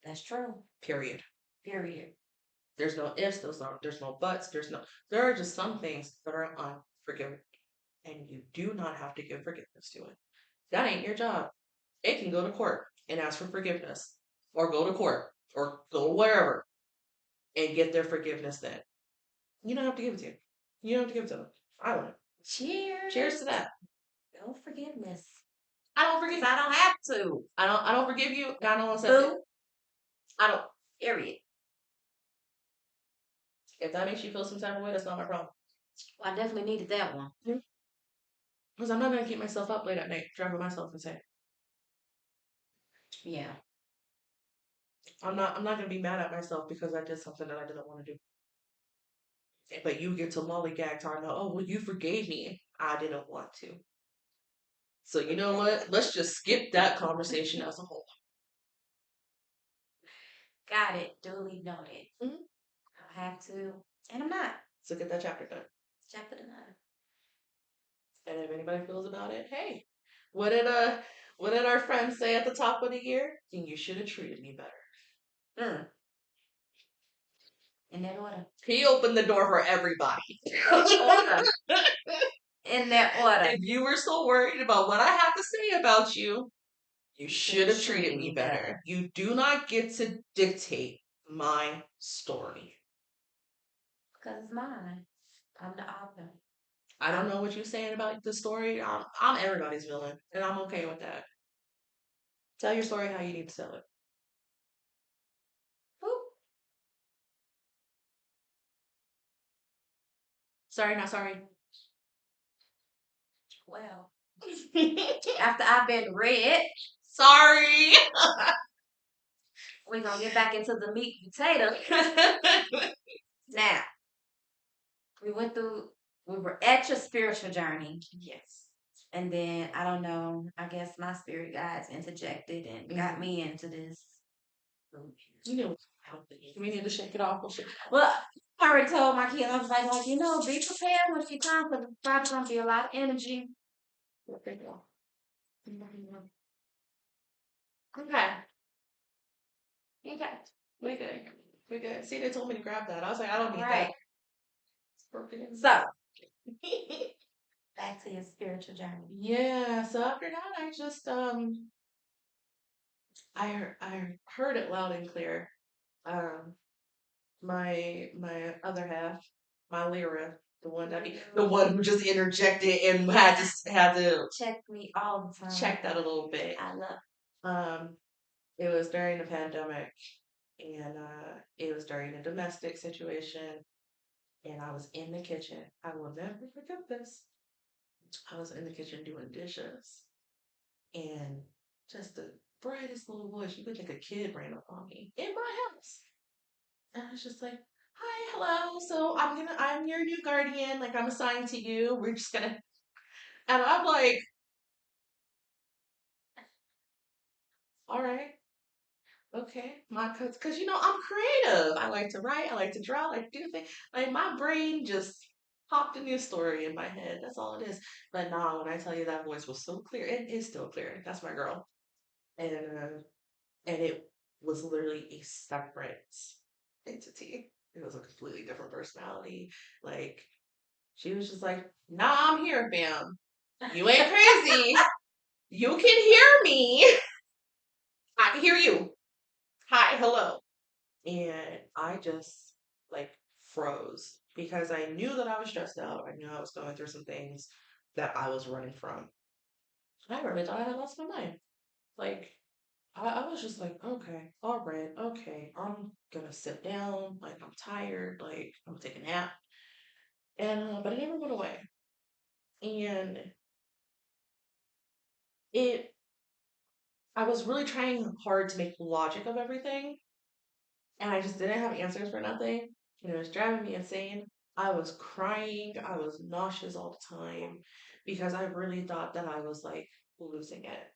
A: That's true.
B: Period.
A: Period.
B: There's no ifs, there's no buts, there are just some things that are unforgivable. And you do not have to give forgiveness to it. That ain't your job. They can go to court and ask for forgiveness. Or go to court or go wherever and get their forgiveness then. You don't have to give it to them. You don't have to give it to them. I won't.
A: Cheers.
B: Cheers to that.
A: No forgiveness.
B: I don't forgive.
A: I don't have to.
B: I don't forgive you. I don't accept it.
A: Boo.
B: I don't.
A: Period.
B: If that makes you feel some type of way, that's not my problem.
A: Well, I definitely needed that one.
B: Because I'm not gonna keep myself up late at night driving myself insane.
A: Yeah.
B: I'm not gonna be mad at myself because I did something that I didn't want to do. But you get to lollygag talking about, oh well you forgave me. I didn't want to. So you know what? Let's just skip that conversation as a whole.
A: Got it. Duly noted.
B: Mhm.
A: I have to. And I'm not.
B: So get that chapter done.
A: Chapter the nine.
B: And if anybody feels about it, hey, what did uh what did our friends say at the top of the year? Then you should have treated me better.
A: In that order.
B: He opened the door for everybody.
A: Order. In that order.
B: If you were so worried about what I have to say about you, you should have treated me better. You do not get to dictate my story.
A: Because it's mine. I'm the author.
B: I don't know what you're saying about the story. I'm everybody's villain, and I'm okay with that. Tell your story how you need to tell it.
A: Whoop.
B: Sorry, not sorry.
A: Well, after I've been read,
B: Sorry.
A: we're going to get back into the meat and potato. Now, we were at your spiritual journey.
B: Yes.
A: And then, I don't know, I guess my spirit guides interjected and got me into this.
B: You know, we need to shake it off.
A: Well, I already told my kids, I was like, you know, be prepared when she comes because it's probably going to be a lot of energy.
B: Okay. Okay. We good. We good. See, they told me to grab that. I was like, I don't need that.
A: So, back to your spiritual journey.
B: Yeah. So after that, I just I heard it loud and clear. Um, my other half, my Lyra, the one who just interjected and had to
A: check me all the time.
B: check that a little bit.
A: I love.
B: It was during the pandemic, and it was during a domestic situation, and I was in the kitchen. I will never forget this. I was in the kitchen doing dishes, and just the brightest little voice. You could think a kid ran up on me in my house. And I was just like, hi, hello. So I'm your new guardian. Like I'm assigned to you. We're just gonna, and I'm like, all right, okay, my cause you know I'm creative. I like to write. I like to draw. I like to do things. Like my brain just popped a new story in my head. That's all it is. But nah, when I tell you that voice was so clear, it is still clear. That's my girl, and it was literally a separate entity. It was a completely different personality. Like she was just like, "Nah, I'm here, fam. You ain't crazy. You can hear me. I can hear you. Hi, hello." And I just like froze because I knew that I was stressed out. I knew I was going through some things that I was running from. I really thought I had lost my mind. Like I was just like, okay, all right, okay, I'm gonna sit down. Like I'm tired. Like I'm gonna take a nap. And but it never went away. And it, I was really trying hard to make logic of everything, and I just didn't have answers for nothing. And it was driving me insane. I was crying. I was nauseous all the time because I really thought that I was like losing it.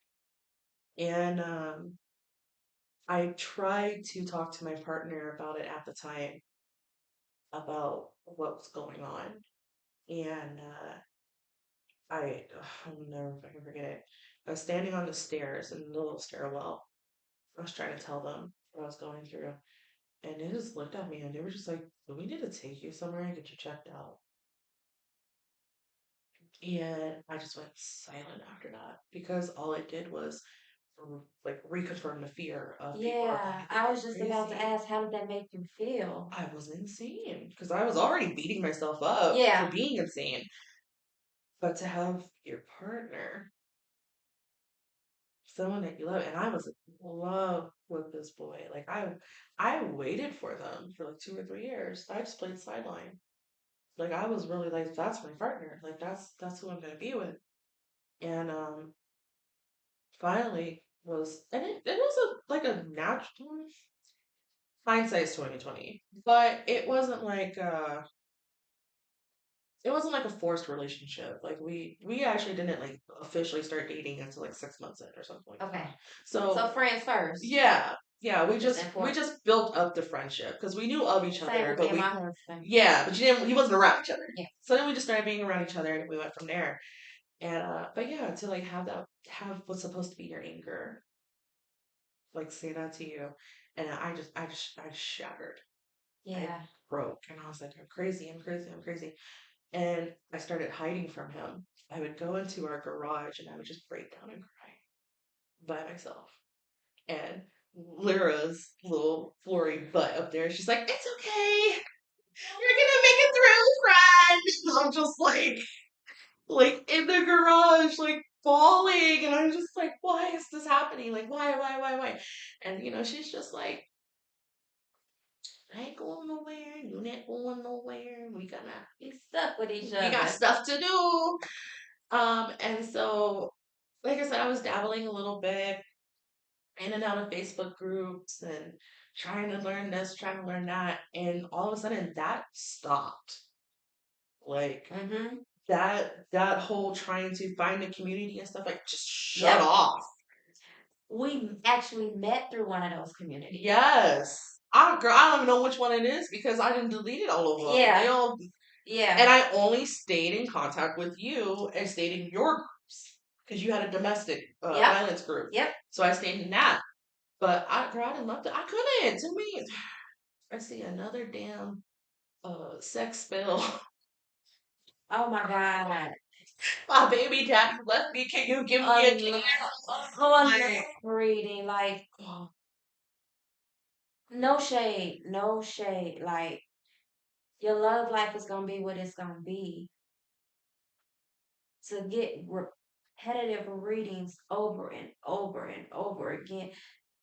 B: And I tried to talk to my partner about it at the time about what was going on. And I'll never fucking forget it. I was standing on the stairs in the little stairwell. I was trying to tell them what I was going through. And they just looked at me and they were just like, "Do we need to take you somewhere and get you checked out?" And I just went silent after that because all it did was like reconfirm the fear of people are
A: Yeah,
B: going to think
A: I
B: I'm
A: was just about to
B: crazy.
A: ask, how did that make you feel?
B: I was insane because I was already beating myself up for
A: Yeah,
B: being insane. But to have your partner, someone that you love, and I was in love with this boy. Like I waited for them for like 2 or 3 years. I just played sideline. Like I was really like, that's my partner. Like that's who I'm gonna be with. And finally was, and it was like a natural, hindsight's 2020. But it wasn't like a forced relationship. Like we actually didn't like officially start dating until like 6 months in or something like
A: okay.
B: that.
A: So
B: So
A: friends first.
B: yeah, yeah,
A: That's
B: we
A: important.
B: just built up the friendship because we knew of each
A: Same
B: other,
A: with me
B: but
A: and my
B: we
A: husband.
B: yeah, but you didn't, he wasn't around each other.
A: Yeah.
B: So then we just started being around each other and we went from there. And but yeah, to like have what's supposed to be your anchor, like say that to you. And I shattered. I
A: Yeah.
B: broke and I was like, I'm crazy, I'm crazy, I'm crazy. And I started hiding from him. I would go into our garage and I would just break down and cry by myself. And Lyra's little Flory butt up there, she's like, "It's okay. You're gonna make it through, friend." I'm just like in the garage, like bawling, and I'm just like, "Why is this happening? Like, why?" And you know, she's just like, "I ain't going nowhere. You're not going nowhere.
A: We stuck with each
B: We got
A: other.
B: stuff to do." And so, like I said, I was dabbling a little bit in and out of Facebook groups and trying to learn this, trying to learn that, and all of a sudden that stopped. Like
A: Mm-hmm.
B: that whole trying to find a community and stuff like just shut
A: Yep.
B: off.
A: We actually met through one of those communities.
B: Yes. Girl, I don't even know which one it is because I didn't delete it all of them. They
A: Yeah.
B: all, and
A: Yeah.
B: I only stayed in contact with you and stayed in your groups because you had a domestic
A: Yep.
B: violence group.
A: Yep.
B: So I stayed in that. But girl, I didn't love that. I couldn't. To me, I see another damn sex spill.
A: Oh my God.
B: My baby daddy left me. Can you give me a
A: Un-
B: like,
A: reading, like, no shade, no shade. Like, your love life is gonna be what it's gonna be. To get repetitive readings over and over and over again,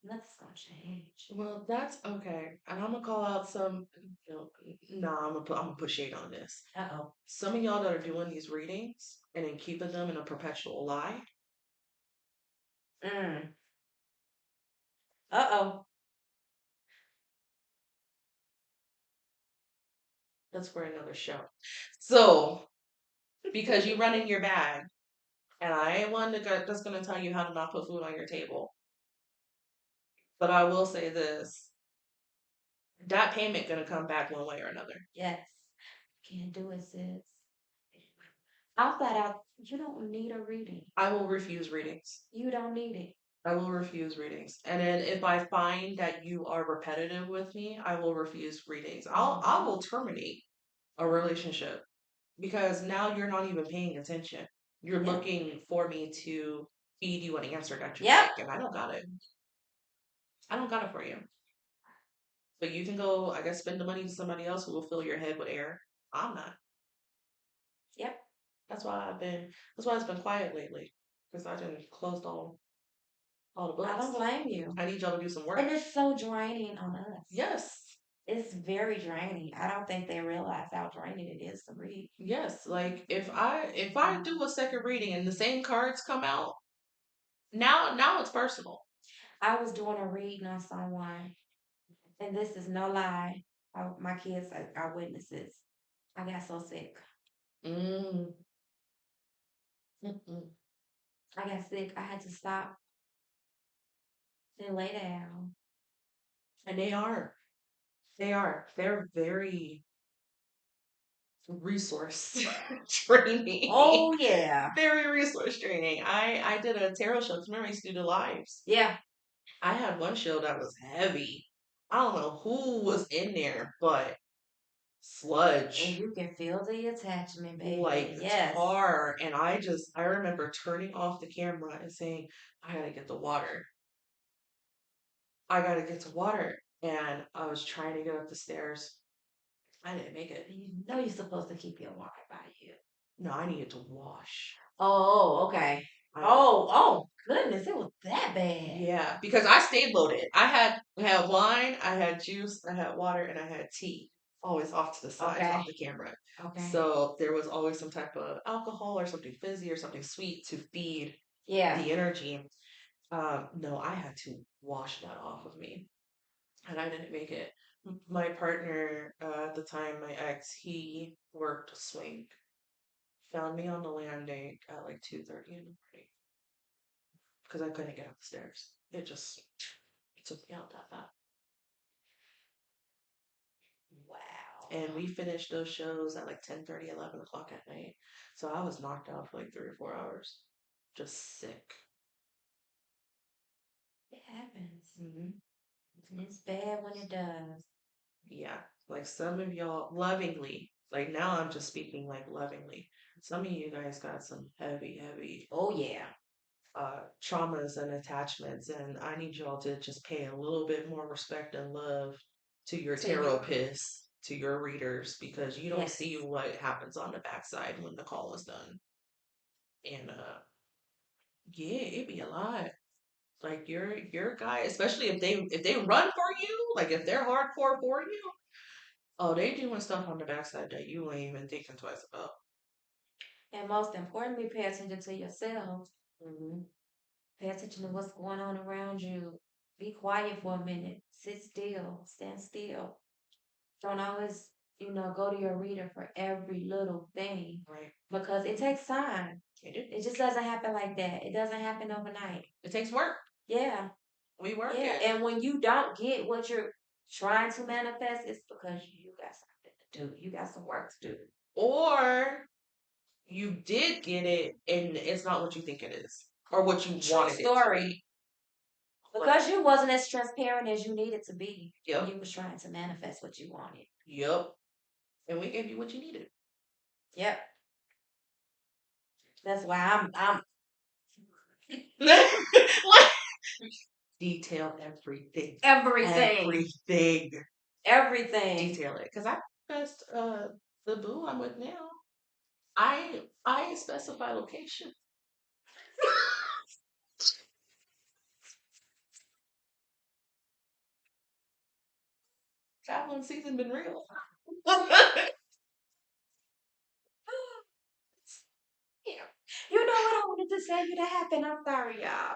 A: nothing's gonna change.
B: well, that's okay. And I'm gonna call out some. You know, nah, I'm gonna put shade on this.
A: Uh-oh.
B: Some of y'all that are doing these readings and then keeping them in a perpetual lie.
A: Mm. Uh-oh.
B: That's for another show. So, because you run in your bag, and I ain't one that's gonna tell you how to not put food on your table. But I will say this: that payment gonna come back one way or another.
A: Yes. Can't do it, sis. I thought out, you don't need a reading.
B: I will refuse readings.
A: You don't need it.
B: I will refuse readings. And then if I find that you are repetitive with me, I will refuse readings. I
A: Hmm.
B: will terminate a relationship because now you're not even paying attention. You're
A: Yep.
B: looking for me to feed you an answer that you
A: Yep.
B: like, and I don't got it. I don't got it for you. But you can go, I guess, spend the money to somebody else who will fill your head with air. I'm not.
A: Yep.
B: That's why I've been. That's why it's been quiet lately. Because I didn't closed all the
A: I don't
B: books.
A: blame you.
B: I need y'all to do some
A: And
B: work.
A: it's so draining on us.
B: Yes.
A: It's very draining. I don't think they realize how draining it is to read.
B: Yes. Like if I do a second reading and the same cards come out, now it's personal.
A: I was doing a reading on someone, and this is no lie. My kids are witnesses. I got so sick.
B: Mm. Mm-mm.
A: I got sick. I had to stop and lay down.
B: And they are. They are. They're very resource training.
A: Oh yeah.
B: Very resource training. I did a tarot show. 'Cause remember, I used to do the lives.
A: Yeah.
B: I had one show that was heavy. I don't know who was in there, but
A: And
B: sludge,
A: you can feel the attachment, baby.
B: like
A: Yes.
B: tar. And I remember turning off the camera and saying, I gotta get the water. I gotta get to water. And I was trying to get up the stairs. I didn't make it.
A: You know you're supposed to keep your water by you.
B: No, I needed to wash.
A: Oh, okay.
B: I
A: Oh, goodness, it was that bad.
B: Yeah, because I stayed loaded. I had wine, I had juice, I had water, and I had tea. Always off to the sides,
A: Okay.
B: off the camera.
A: Okay.
B: So there was always some type of alcohol or something fizzy or something sweet to feed
A: Yeah.
B: the energy. No, I had to wash that off of me, and I didn't make it. My partner at the time, my ex, he worked a swing. Found me on the landing at like 2:30 in the morning because I couldn't get up the stairs. It just took me out that bad.
A: Wow.
B: And we finished those shows at like 10:30, 11 o'clock at night. So I was knocked out for like 3 or 4 hours. Just sick.
A: It happens.
B: Hmm.
A: It's bad when it does.
B: Yeah. Like some of y'all lovingly, like now I'm just speaking like lovingly. Some of you guys got some heavy, heavy
A: Oh yeah.
B: traumas and attachments. And I need y'all to just pay a little bit more respect and love to your
A: To you.
B: tarot piss, to your readers, because you don't
A: Yes.
B: see what happens on the backside when the call is done. And yeah, it'd be a lot. Like your guy, especially if they run for you, like if they're hardcore for you, oh, they doing stuff on the backside that you ain't even thinking twice about.
A: And most importantly, pay attention to yourself.
B: Hmm.
A: Pay attention to what's going on around you. Be quiet for a minute. Sit still. Stand still. Don't always, go to your reader for every little thing
B: Right.
A: because it takes time.
B: It do.
A: It just doesn't happen like that. It doesn't happen overnight.
B: It takes work.
A: Yeah.
B: We work
A: Yeah.
B: it.
A: And when you don't get what you're trying to manifest, it's because you got something to do. You got some work to do.
B: Or you did get it and it's not what you think it is. Or what you
A: True
B: wanted it to
A: story.
B: be. Like,
A: Because you wasn't as transparent as you needed to be when
B: yep.
A: you was trying to manifest what you wanted.
B: Yep. And we gave you what you needed.
A: Yep. That's why I'm
B: Like, detail everything.
A: everything.
B: Everything.
A: Everything.
B: Detail it. Because I just the boo I'm with now. I specify location. Traveling season been real.
A: Yeah. You know what I wanted to say you that happened? I'm sorry, y'all.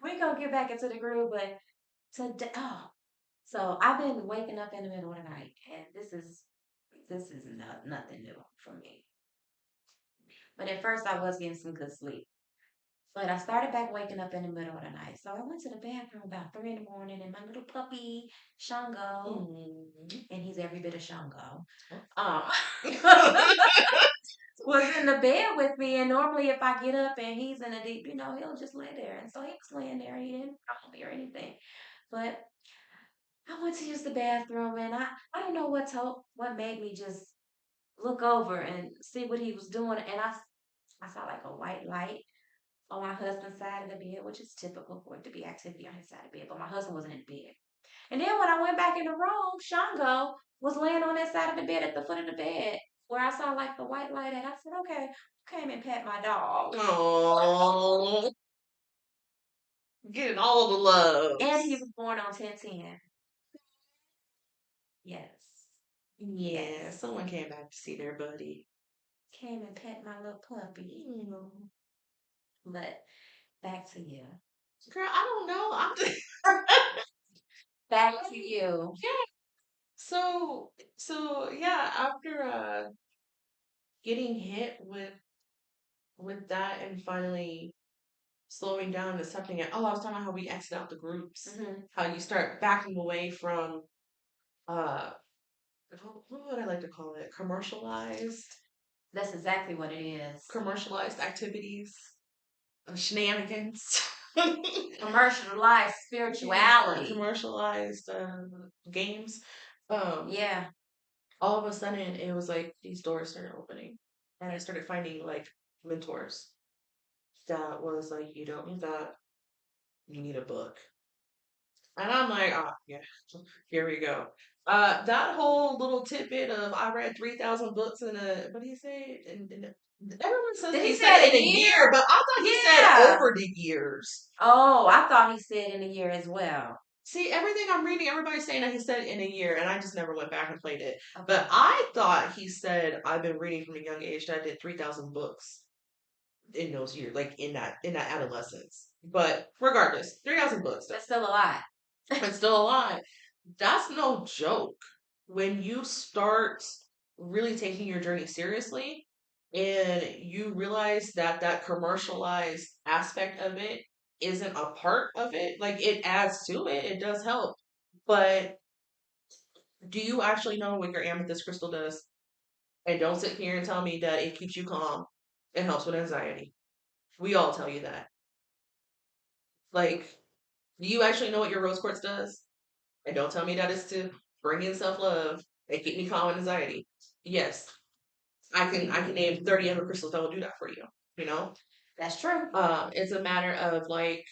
A: We're gonna get back into the groove, but today so I've been waking up in the middle of the night and this is this is nothing new for me. But at first, I was getting some good sleep. But I started back waking up in the middle of the night. So I went to the bathroom about 3 in the morning, and my little puppy, Shango,
B: Mm.
A: and he's every bit of Shango,
B: Oh.
A: um, was in the bed with me. And normally, if I get up and he's in a deep, he'll just lay there. And so he was laying there. He didn't call me or anything. But I went to use the bathroom, and I don't know what made me just look over and see what he was doing. And I saw like a white light on my husband's side of the bed, which is typical for it to be activity on his side of the bed, but my husband wasn't in bed. And then when I went back in the room, Shango was laying on that side of the bed at the foot of the bed where I saw like the white light, and I said, okay, came and pet my dog.
B: Oh, getting all the
A: And he
B: loves.
A: was born on 10/10. Yes.
B: Yeah,
A: Yes.
B: someone came back to see their buddy.
A: Came and pet my little puppy.
B: Mm.
A: But back to you.
B: Girl, I don't know. I'm just
A: Back to you.
B: yeah. So yeah, after getting hit with that and finally slowing down and accepting it. Oh, I was talking about how we exit out the groups.
A: Hmm.
B: How you start backing away from uh what would I like to call it?
A: That's exactly what it is.
B: Commercialized activities, shenanigans.
A: Commercialized
B: Yeah,
A: spirituality.
B: commercialized games. Um,
A: Yeah.
B: all of a sudden, it was like these doors started opening, and I started finding like mentors that was like, you don't need that, you need a book. And I'm like, ah, yeah, here we go. That whole little tidbit of I read 3,000 books in a, what do you say? Everyone says
A: Did
B: that
A: he
B: he
A: say
B: said
A: a
B: in a
A: year?
B: year, but I thought he said
A: Yeah.
B: over the years.
A: Oh, I thought he said in a year as well.
B: See, everything I'm reading, everybody's saying that he said in a year, and I just never went back and played it.
A: Okay.
B: But I thought he said I've been reading from a young age that I did 3,000 books in those years, like in that adolescence. But regardless, 3,000 books.
A: That's still a lot.
B: It's still alive. That's no joke. When you start really taking your journey seriously and you realize that that commercialized aspect of it isn't a part of it, like it adds to it, it does help. But do you actually know what your amethyst crystal does? And don't sit here and tell me that it keeps you calm. It helps with anxiety. We all tell you that. Like, do you actually know what your rose quartz does? And don't tell me that it's to bring in self love and keep me calm and anxiety. Yes, I can name 30 other crystals that will do that for you. You know,
A: That's true.
B: it's a matter of like,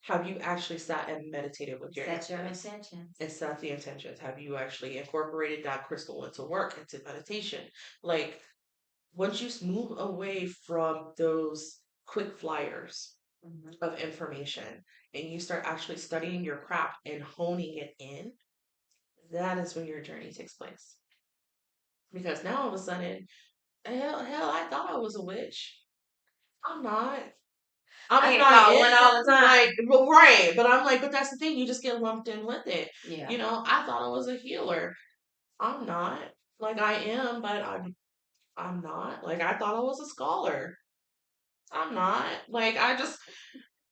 B: have you actually sat and meditated with your
A: Set your
B: amethyst
A: intentions.
B: and set the intentions? Have you actually incorporated that crystal into work, into meditation? Like, once you move away from those quick flyers
A: Hmm.
B: of information and you start actually studying your craft and honing it in, that is when your journey takes place. Because now all of a sudden, hell, I thought I was a witch. I'm not. I
A: I
B: mean,
A: get
B: I
A: called one all the
B: am
A: time.
B: like, well, right, but I'm like, but that's the thing, you just get lumped in with it.
A: Yeah.
B: You know, I thought I was a healer. I'm not. Like I am, but I'm not. Like I thought I was a scholar. I'm not. Like I just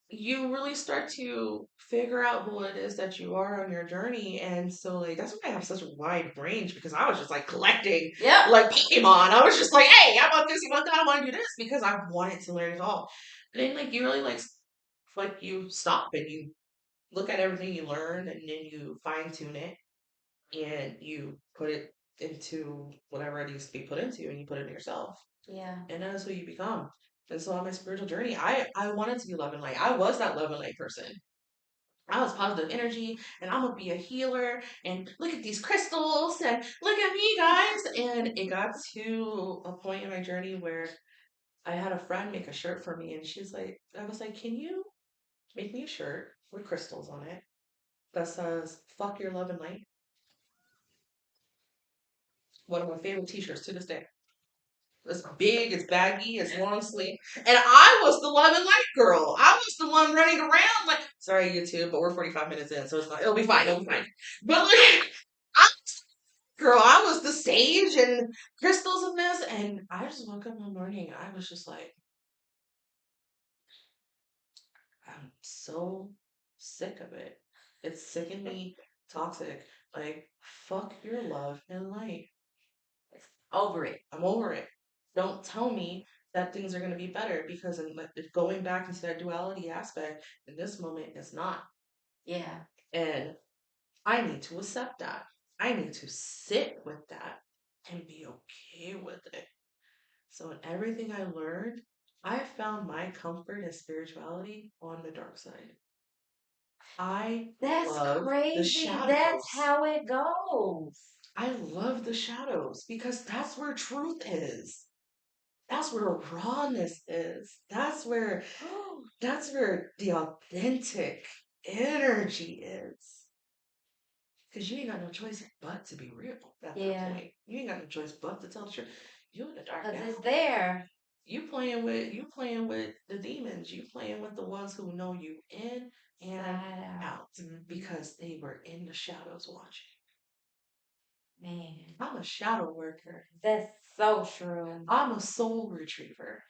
B: you really start to figure out who it is that you are on your journey. And so like that's why I have such a wide range because I was just like collecting
A: Yep.
B: like Pokemon. I was just like, hey, I want this, I want that, I want to do this because I wanted to learn it all. And then like you really like you stop and you look at everything you learn and then you fine tune it and you put it into whatever it needs to be put into and you put it in yourself.
A: Yeah.
B: And that is who you become. And so on my spiritual journey, I wanted to be love and light. I was that love and light person. I was positive energy and I'm gonna be a healer and look at these crystals and look at me guys. And it got to a point in my journey where I had a friend make a shirt for me and she's like I was like, can you make me a shirt with crystals on it that says fuck your love and light? One of my favorite t-shirts to this day. It's big, it's baggy, it's long sleeve. And I was the love and light girl. I was the one running around like, sorry, YouTube, but we're 45 minutes in, so it's not, it'll be fine, it'll be fine. But like, Girl, I was the sage and crystals in this, and I just woke up one morning. I was just like, I'm so sick of it. It's sickeningly toxic. Like, fuck your love and light.
A: Over it.
B: I'm over it. Don't tell me that things are going to be better because going back into that duality aspect in this moment is not.
A: Yeah.
B: And I need to accept that. I need to sit with that and be okay with it. So, in everything I learned, I found my comfort and spirituality on the dark side. I
A: That's
B: love the
A: crazy. That's
B: shadows.
A: how it goes.
B: I love the shadows because that's where truth is. That's where rawness is. That's where the authentic energy is. Because you ain't got no choice but to be real at that
A: Yeah.
B: point. You ain't got no choice but to tell the truth. You in the dark
A: Because
B: now.
A: it's there.
B: You playing with the demons. You playing with the ones who know you in and
A: Side out.
B: out because they were in the shadows watching.
A: Man.
B: I'm a shadow worker.
A: That's so true.
B: I'm a soul retriever.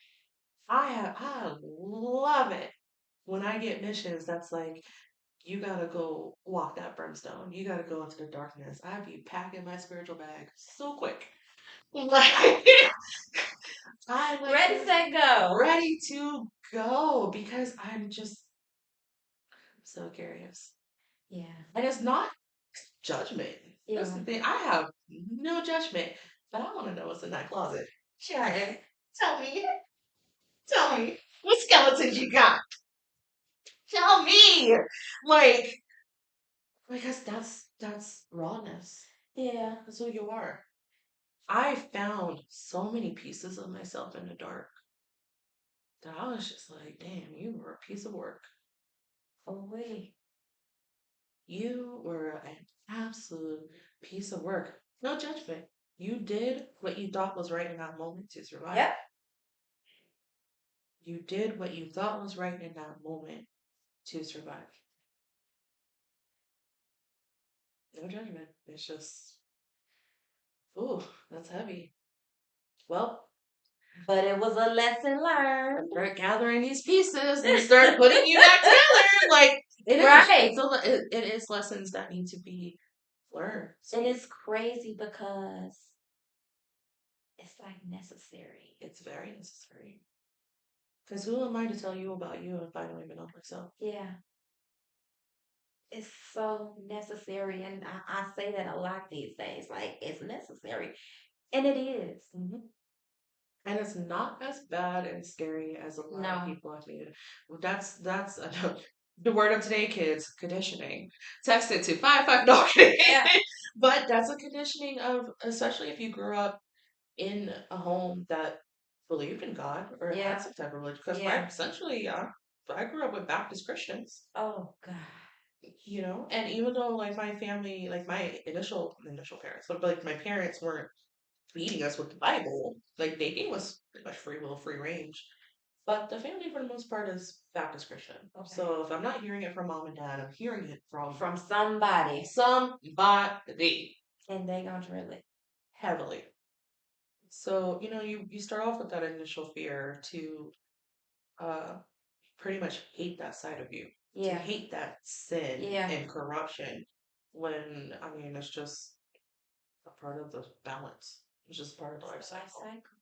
B: I love it when I get missions that's like, you gotta go walk that brimstone. You gotta go into the darkness. I'd be packing my spiritual bag so quick. Like I like
A: Ready, set, go.
B: ready to go because I'm just so curious.
A: Yeah.
B: And it's not judgment. That's
A: Yeah.
B: the thing. I have no judgment, but I want to know what's in that closet. Sharon, tell me. Tell me. What skeletons you got? Tell me. Like, because that's rawness.
A: Yeah.
B: That's who you are. I found so many pieces of myself in the dark that I was just like, damn, you were a piece of work.
A: Oh, wait.
B: You were an absolute piece of work. No judgment. You did what you thought was right in that moment to survive.
A: Yep.
B: You did what you thought was right in that moment to survive. No judgment. It's just, ooh, that's heavy. Well,
A: But it was a lesson learned.
B: start gathering these pieces and start putting you back together. Like it is.
A: Right.
B: It is lessons that need to be learned.
A: And it's crazy because it's like necessary.
B: It's very necessary. Because who am I to tell you about you if I don't even know myself?
A: Yeah. It's so necessary. And I say that a lot these days. Like, it's necessary. And it is.
B: Mhm. And it's not as bad and scary as a lot of
A: No.
B: people have made it. That's the word of today, kids. Conditioning. Text it to 5 no, kidding.
A: Yeah.
B: But that's a conditioning of, especially if you grew up in a home that believed in God or had
A: Yeah.
B: some type of religion. Because
A: Yeah.
B: I grew up with Baptist Christians,
A: Oh, God.
B: and even though like my family, like my initial parents, but like my parents weren't feeding us with the Bible, like they gave us pretty much free will, free range. But the family, for the most part, is Baptist Christian.
A: Okay.
B: So if I'm not hearing it from mom and dad, I'm hearing it from
A: From somebody.
B: somebody
A: And they gonna drill it.
B: heavily. So you start off with that initial fear to uh, pretty much hate that side of you, to
A: Yeah.
B: hate that sin
A: Yeah.
B: and corruption. When I mean, it's just a part of the balance. It's just part of the life
A: It's the life
B: cycle.
A: cycle.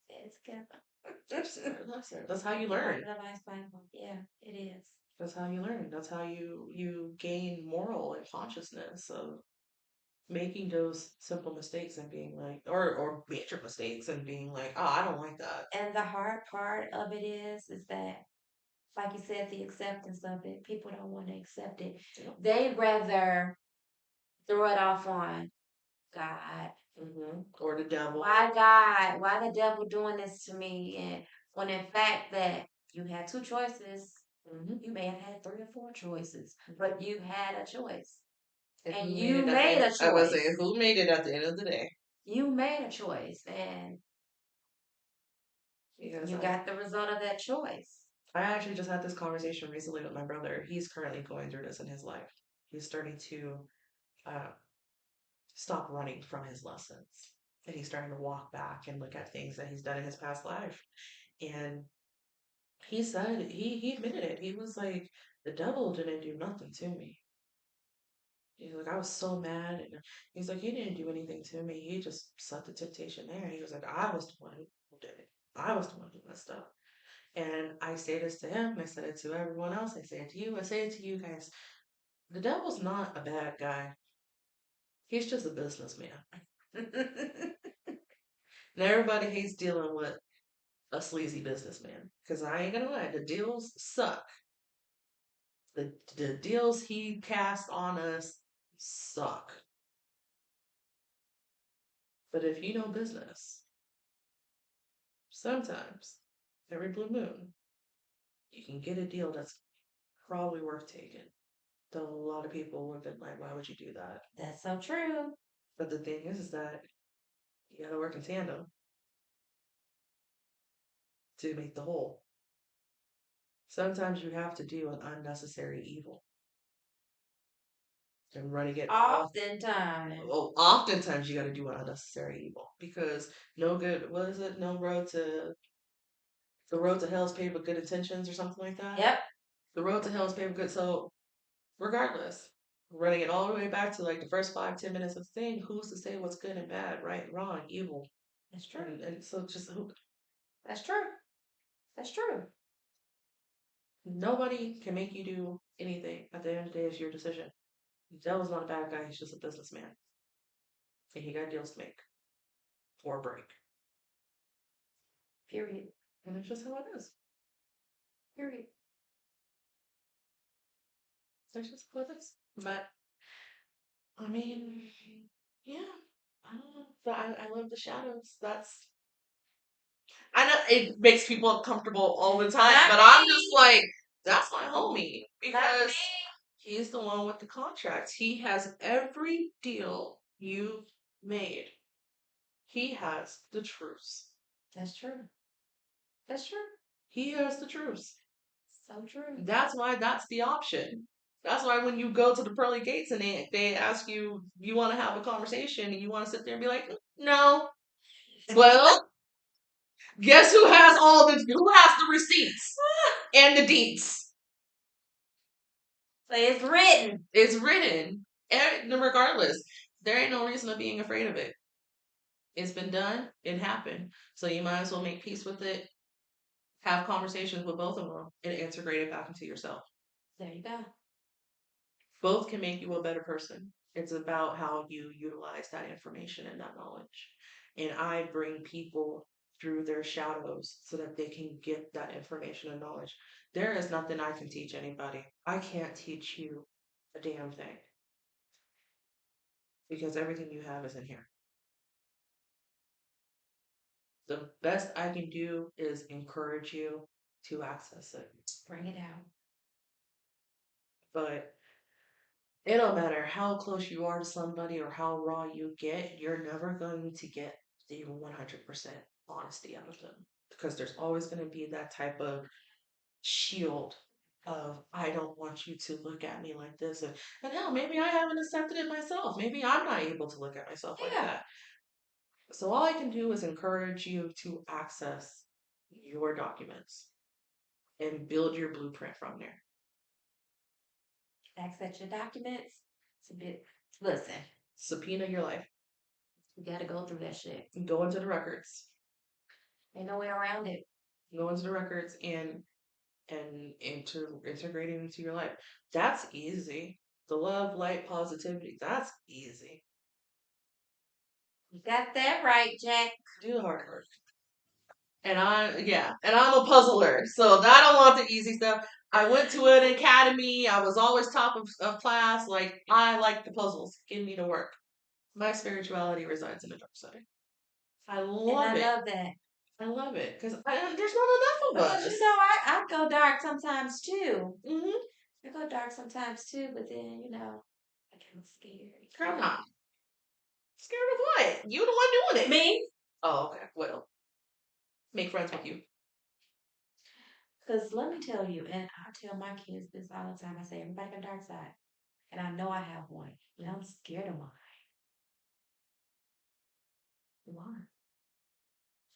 A: It's together.
B: It's part of the life cycle. That's how you
A: Part
B: learn.
A: of the life cycle. Yeah, it is.
B: That's how you learn. That's how you gain moral and consciousness of making those simple mistakes and being like, or major mistakes and being like, oh, I don't like that.
A: And the hard part of it is that, like you said, the acceptance of it. People don't want to accept it. They rather throw it off on God.
B: Or the devil.
A: Why God? Why the devil doing this to me? And when in fact that you had two choices, you may have had three or four choices, but you had a choice. And you made a
B: I was saying,
A: choice.
B: who made it at the end of the day?
A: You made a choice, and
B: Because
A: you got the result of that choice.
B: I actually just had this conversation recently with my brother. He's currently going through this in his life. He's starting to uh, stop running from his lessons. And he's starting to walk back and look at things that he's done in his past life. And he said, he admitted it. He was like, the devil didn't do nothing to me. He's like, I was so mad. And he's like, he didn't do anything to me. He just set the temptation there. He was like, I was the one who did it. I was the one who messed up. And I say this to him. I said it to everyone else. I say it to you. I say it to you guys. The devil's not a bad guy. He's just a businessman. And everybody hates dealing with a sleazy businessman. Because I ain't gonna lie, the deals suck. The deals he cast on us suck. But if you know business, sometimes every blue moon you can get a deal that's probably worth taking. Though a lot of people would have been like, why would you do that?
A: That's so true.
B: But the thing is that you gotta work in tandem to make the whole. Sometimes you have to do an unnecessary evil and running it off.
A: Oftentimes.
B: Well, oftentimes you got to do an unnecessary evil because no good. What is it? No road to the road to hell is paved with good intentions or something like that.
A: Yep,
B: The road to hell is paved with good. So regardless, running it all the way back to like the first 5, 10 minutes of the thing. Who's to say what's good and bad, right, wrong, evil?
A: that's true.
B: And so just
A: That's true. That's true.
B: nobody can make you do anything. At the end of the day, it's your decision. The devil's not a bad guy. He's just a businessman, and he got deals to make or break.
A: Period.
B: And it's just how it is.
A: Period.
B: That's just how it is. But I mean, yeah, I don't know. But I love the shadows. That's I know it makes people uncomfortable all the time,
A: Not
B: but I'm just
A: me.
B: like, that's my homie
A: Not
B: because
A: me.
B: he's the one with the contracts. He has every deal you've made. He has the truth.
A: That's true. That's true.
B: He has the truth.
A: So true.
B: That's why that's the option. That's why when you go to the pearly gates and they ask you, you want to have a conversation and you want to sit there and be like, no. Well, guess who has the receipts and the deeds?
A: So it's written.
B: It's written. Regardless, there ain't no reason of being afraid of it. It's been done. It happened. So you might as well make peace with it. Have conversations with both of them and integrate it back into yourself.
A: There you go.
B: Both can make you a better person. It's about how you utilize that information and that knowledge. And I bring people through their shadows so that they can get that information and knowledge. There is nothing I can teach anybody. I can't teach you a damn thing because everything you have is in here. The best I can do is encourage you to access it.
A: Bring it out.
B: But it don't matter how close you are to somebody or how raw you get, you're never going to get the 100% honesty out of them because there's always going to be that type of shield of I don't want you to look at me like this and hell maybe I haven't accepted it myself. Maybe I'm not able to look at myself like
A: Yeah.
B: that. So all I can do is encourage you to access your documents and build your blueprint from there.
A: Access your documents. It's a bit. Listen,
B: Subpoena your life.
A: you got to go through that shit.
B: Go into the records.
A: Ain't no way around it.
B: Go into the records and integrate it into your life. That's easy. The love, light, positivity. That's easy.
A: You got that right, Jack.
B: Do the hard work. And I'm a puzzler, so I don't want the easy stuff. I went to an academy. I was always top of class. Like I like the puzzles. Give me the work. My spirituality resides in the dark side. I
A: And
B: love
A: I
B: it.
A: love that.
B: I love it because there's not enough of
A: Because
B: us.
A: I go dark sometimes too.
B: Hmm.
A: I go dark sometimes too, but then, I get scared.
B: Girl, nah. Scared of what? You the one doing it.
A: Me?
B: Oh, okay. Well, make friends with you.
A: Because let me tell you, and I tell my kids this all the time. I say, everybody got a dark side. And I know I have one. And I'm scared of mine. Why?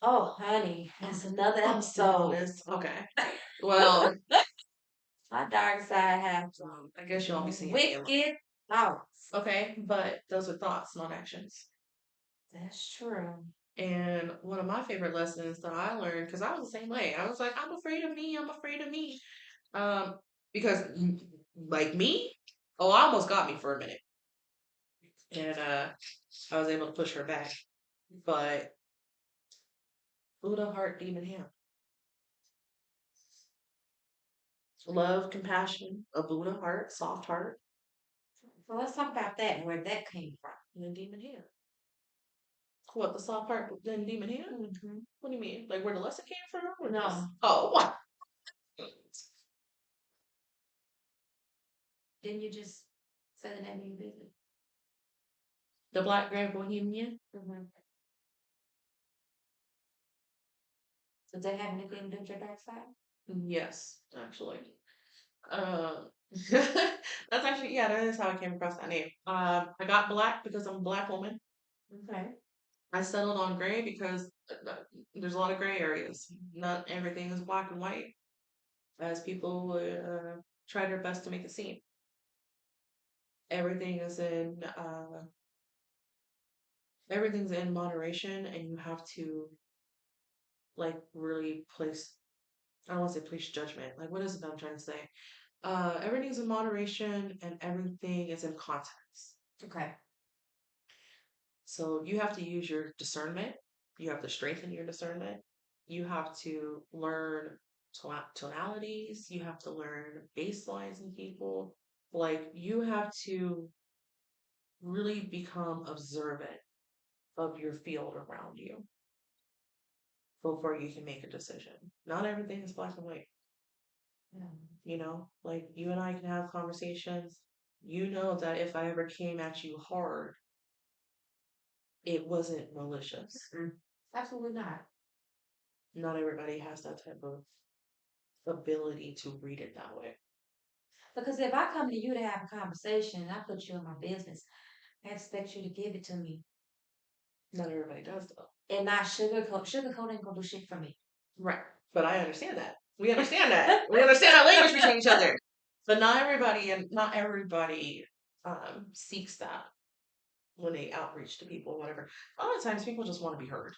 A: Oh, honey, that's another
B: Oh,
A: episode.
B: sinfulness. Okay. Well,
A: My dark side has
B: I guess you'll be seeing me a lot.
A: wicked thoughts.
B: Okay, but those are thoughts, not actions.
A: That's true.
B: And one of my favorite lessons that I learned, because I was the same way, I was like, I'm afraid of me, I'm afraid of me. Um, because like me, oh, I almost got me for a minute. And I was able to push her back. But Buddha heart demon hand. Love, compassion, a Buddha heart, soft heart,
A: So let's talk about that and where that came from.
B: and a demon hand. What, the soft heart then demon hand?
A: Mm-hmm.
B: What do you mean? Like where the lesson came from? Or just
A: No,
B: oh
A: didn't you just say the name of your business?
B: the black grand bohemian?
A: Mm-hmm. Does that have anything to do with your dark side?
B: Yes, actually. Uh, that's actually yeah, that is how I came across that name. I got black because I'm a black woman.
A: Okay.
B: I settled on gray because there's a lot of gray areas. Not everything is black and white, as people would try their best to make it seem. Everything is in everything's in moderation, and you have to like really place. I don't want to say place judgment. Like what is it that I'm trying to say? Everything's in moderation, and everything is in context.
A: Okay.
B: So you have to use your discernment. You have to strengthen your discernment. You have to learn tonalities. You have to learn bass lines in people. Like you have to really become observant of your field around you before you can make a decision. Not everything is black and white.
A: Yeah.
B: Like you and I can have conversations. You know that if I ever came at you hard, it wasn't malicious.
A: Mm. Absolutely not.
B: Not everybody has that type of ability to read it that way.
A: Because if I come to you to have a conversation and I put you in my business, I expect you to give it to me
B: Not everybody does though.
A: and not sugarcoat. Sugarcoat ain't gonna do shit for me.
B: Right. But I understand that. We understand that. We understand our language between each other. But not everybody seeks that when they outreach to people, whatever. A lot of times people just want to be heard.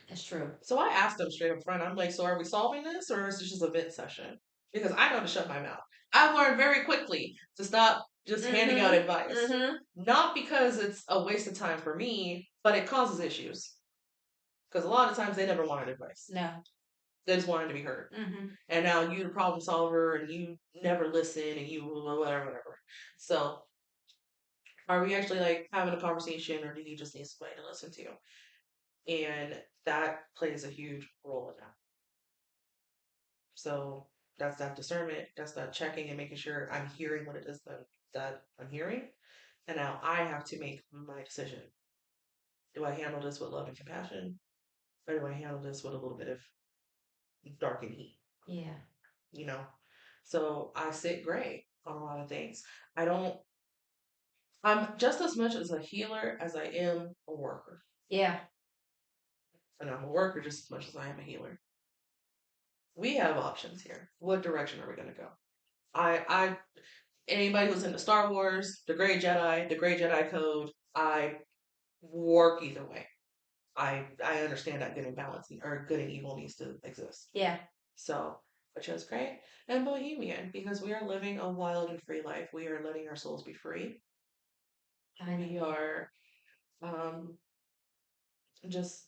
A: That's true.
B: So I asked them straight up front, I'm like, so are we solving this or is this just a vent session? Because I know to shut my mouth. I've learned very quickly to stop just handing out advice.
A: Mm-hmm.
B: Not because it's a waste of time for me, but it causes issues. Because a lot of times they never wanted advice.
A: No.
B: They just wanted to be heard.
A: Mm-hmm.
B: And now you the problem solver and you never listen and you whatever, whatever. So are we actually like having a conversation or do you just need somebody to listen to? And that plays a huge role in that. So that's that discernment, that's that checking and making sure I'm hearing what it is that I'm hearing. And now I have to make my decision. Do I handle this with love and compassion? Or do I handle this with a little bit of dark and heat?
A: Yeah.
B: You know? So I sit gray on a lot of things. I don't, I'm just as much as a healer as I am a worker.
A: Yeah.
B: And I'm a worker just as much as I am a healer. We have options here. What direction are we going to go? I anybody who's into Star Wars, the Gray Jedi Code, I work either way. I understand that good and balance or good and evil needs to exist.
A: Yeah.
B: So I chose Gray and Bohemian because we are living a wild and free life. We are letting our souls be free. We are um, just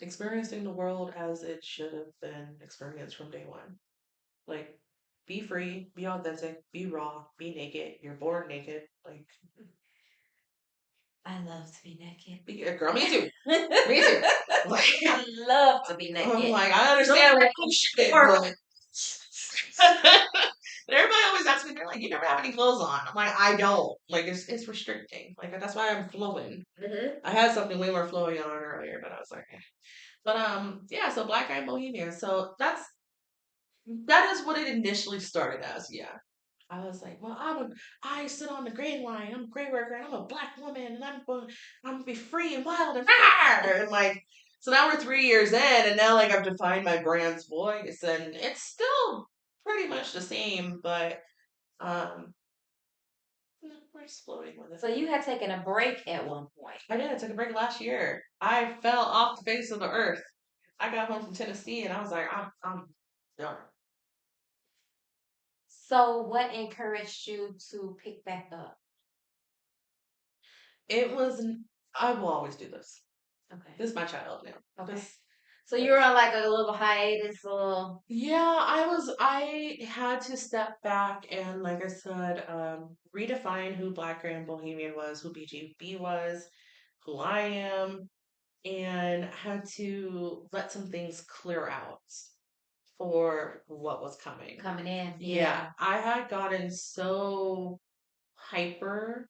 B: experiencing the world as it should have been experienced from day one. Like, be free, be authentic, be raw, be naked. You're born naked. Like,
A: I love to be naked.
B: girl, me too. Me too. Like,
A: I love to be
B: I'm
A: naked.
B: like, I understand what you shit, but everybody always asks me, they're like, you never have any clothes on. I'm like, I don't. Like, it's restricting. Like, that's why I'm flowing.
A: Mm-hmm.
B: I had something way more flowy on earlier, but I was like, eh. But yeah, so Black Eyed Bohemia. So that is what it initially started as, yeah. I was like, well, I sit on the green line. I'm a gray worker and I'm a black woman and I'm gonna be free and wild and and like, so now we're 3 years in and now like I've defined my brand's voice and it's still pretty much the same, but um, we're just floating with it.
A: So you had taken a break at one point.
B: I did. I took a break last year. I fell off the face of the earth. I got home from Tennessee and I was like, I'm done.
A: So what encouraged you to pick back up?
B: It was, I will always do this.
A: Okay.
B: This is my child now.
A: Okay.
B: This,
A: So you were on like a little hiatus, a little.
B: yeah, I had to step back and, like I said, redefine who Black Grand Bohemian was, who BGB was, who I am, and had to let some things clear out for what was coming.
A: Coming in.
B: Yeah,
A: Yeah.
B: I had gotten so hyper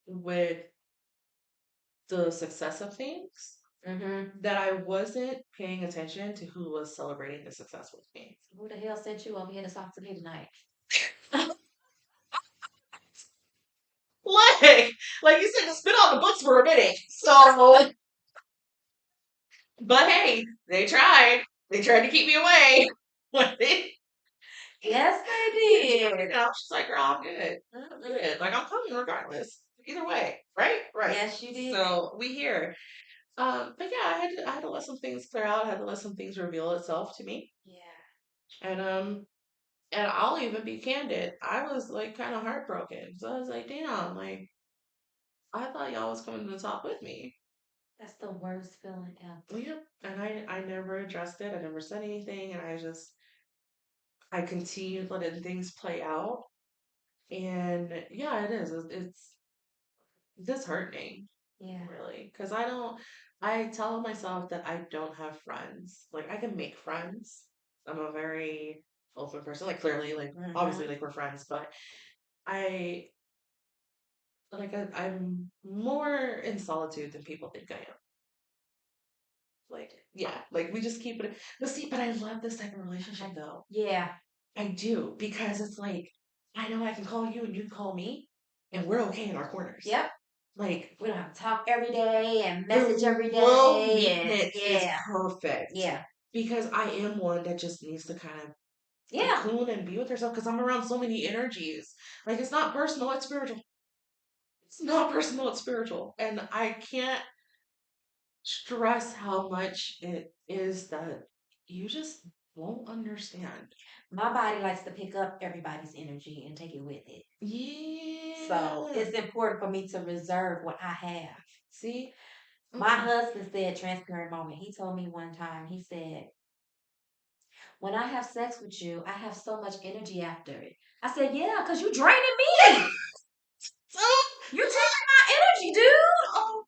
B: with the success of things
A: Mm-hmm.
B: that I wasn't paying attention to who was celebrating the success with me.
A: Who the hell sent you over here to talk to me tonight?
B: Like you said, to spit on the books for a minute. So, but hey, they tried. They tried to keep me away.
A: Yes, they
B: You
A: did.
B: know, she's like, girl, I'm good. I'm good. Like, I'm coming regardless. Either way, right? Right.
A: Yes, you did.
B: So we here. But yeah, I had to let some things clear out. I had to let some things reveal itself to me.
A: Yeah.
B: And and I'll even be candid. I was like kind of heartbroken. So I was like, damn, like I thought y'all was coming to the top with me.
A: That's the worst feeling ever.
B: Yep. And I never addressed it. I never said anything. And I continued letting things play out. And yeah, it is. It's disheartening,
A: Yeah.
B: really. Because I tell myself that I don't have friends. Like, I can make friends. I'm a very open person. Like, clearly, like, obviously,
A: Mm-hmm.
B: like, we're friends, but I, I'm more in solitude than people think I am. Like, yeah, like, we just keep it. But see, but I love this type of relationship, though.
A: Yeah.
B: I do, because it's like, I know I can call you and you can call me, and we're okay in our corners.
A: Yep.
B: Like,
A: We don't have to talk every day and
B: the
A: message every
B: low
A: day and
B: maintenance is
A: yeah.
B: perfect
A: Yeah.
B: because I am one that just needs to kind of
A: Yeah.
B: cocoon and be with herself because I'm around so many energies. Like, it's not personal, it's spiritual. It's not personal, it's spiritual. And I can't stress how much it is that you just won't understand.
A: My body likes to pick up everybody's energy and take it with it. So
B: Yeah.
A: it's important for me to reserve what I have.
B: See?
A: My
B: Mm-mm.
A: husband said, transparent moment. He told me one time, he said, when I have sex with you, I have so much energy after it. I said, yeah, because you draining me. You're taking my energy, dude.
B: Oh,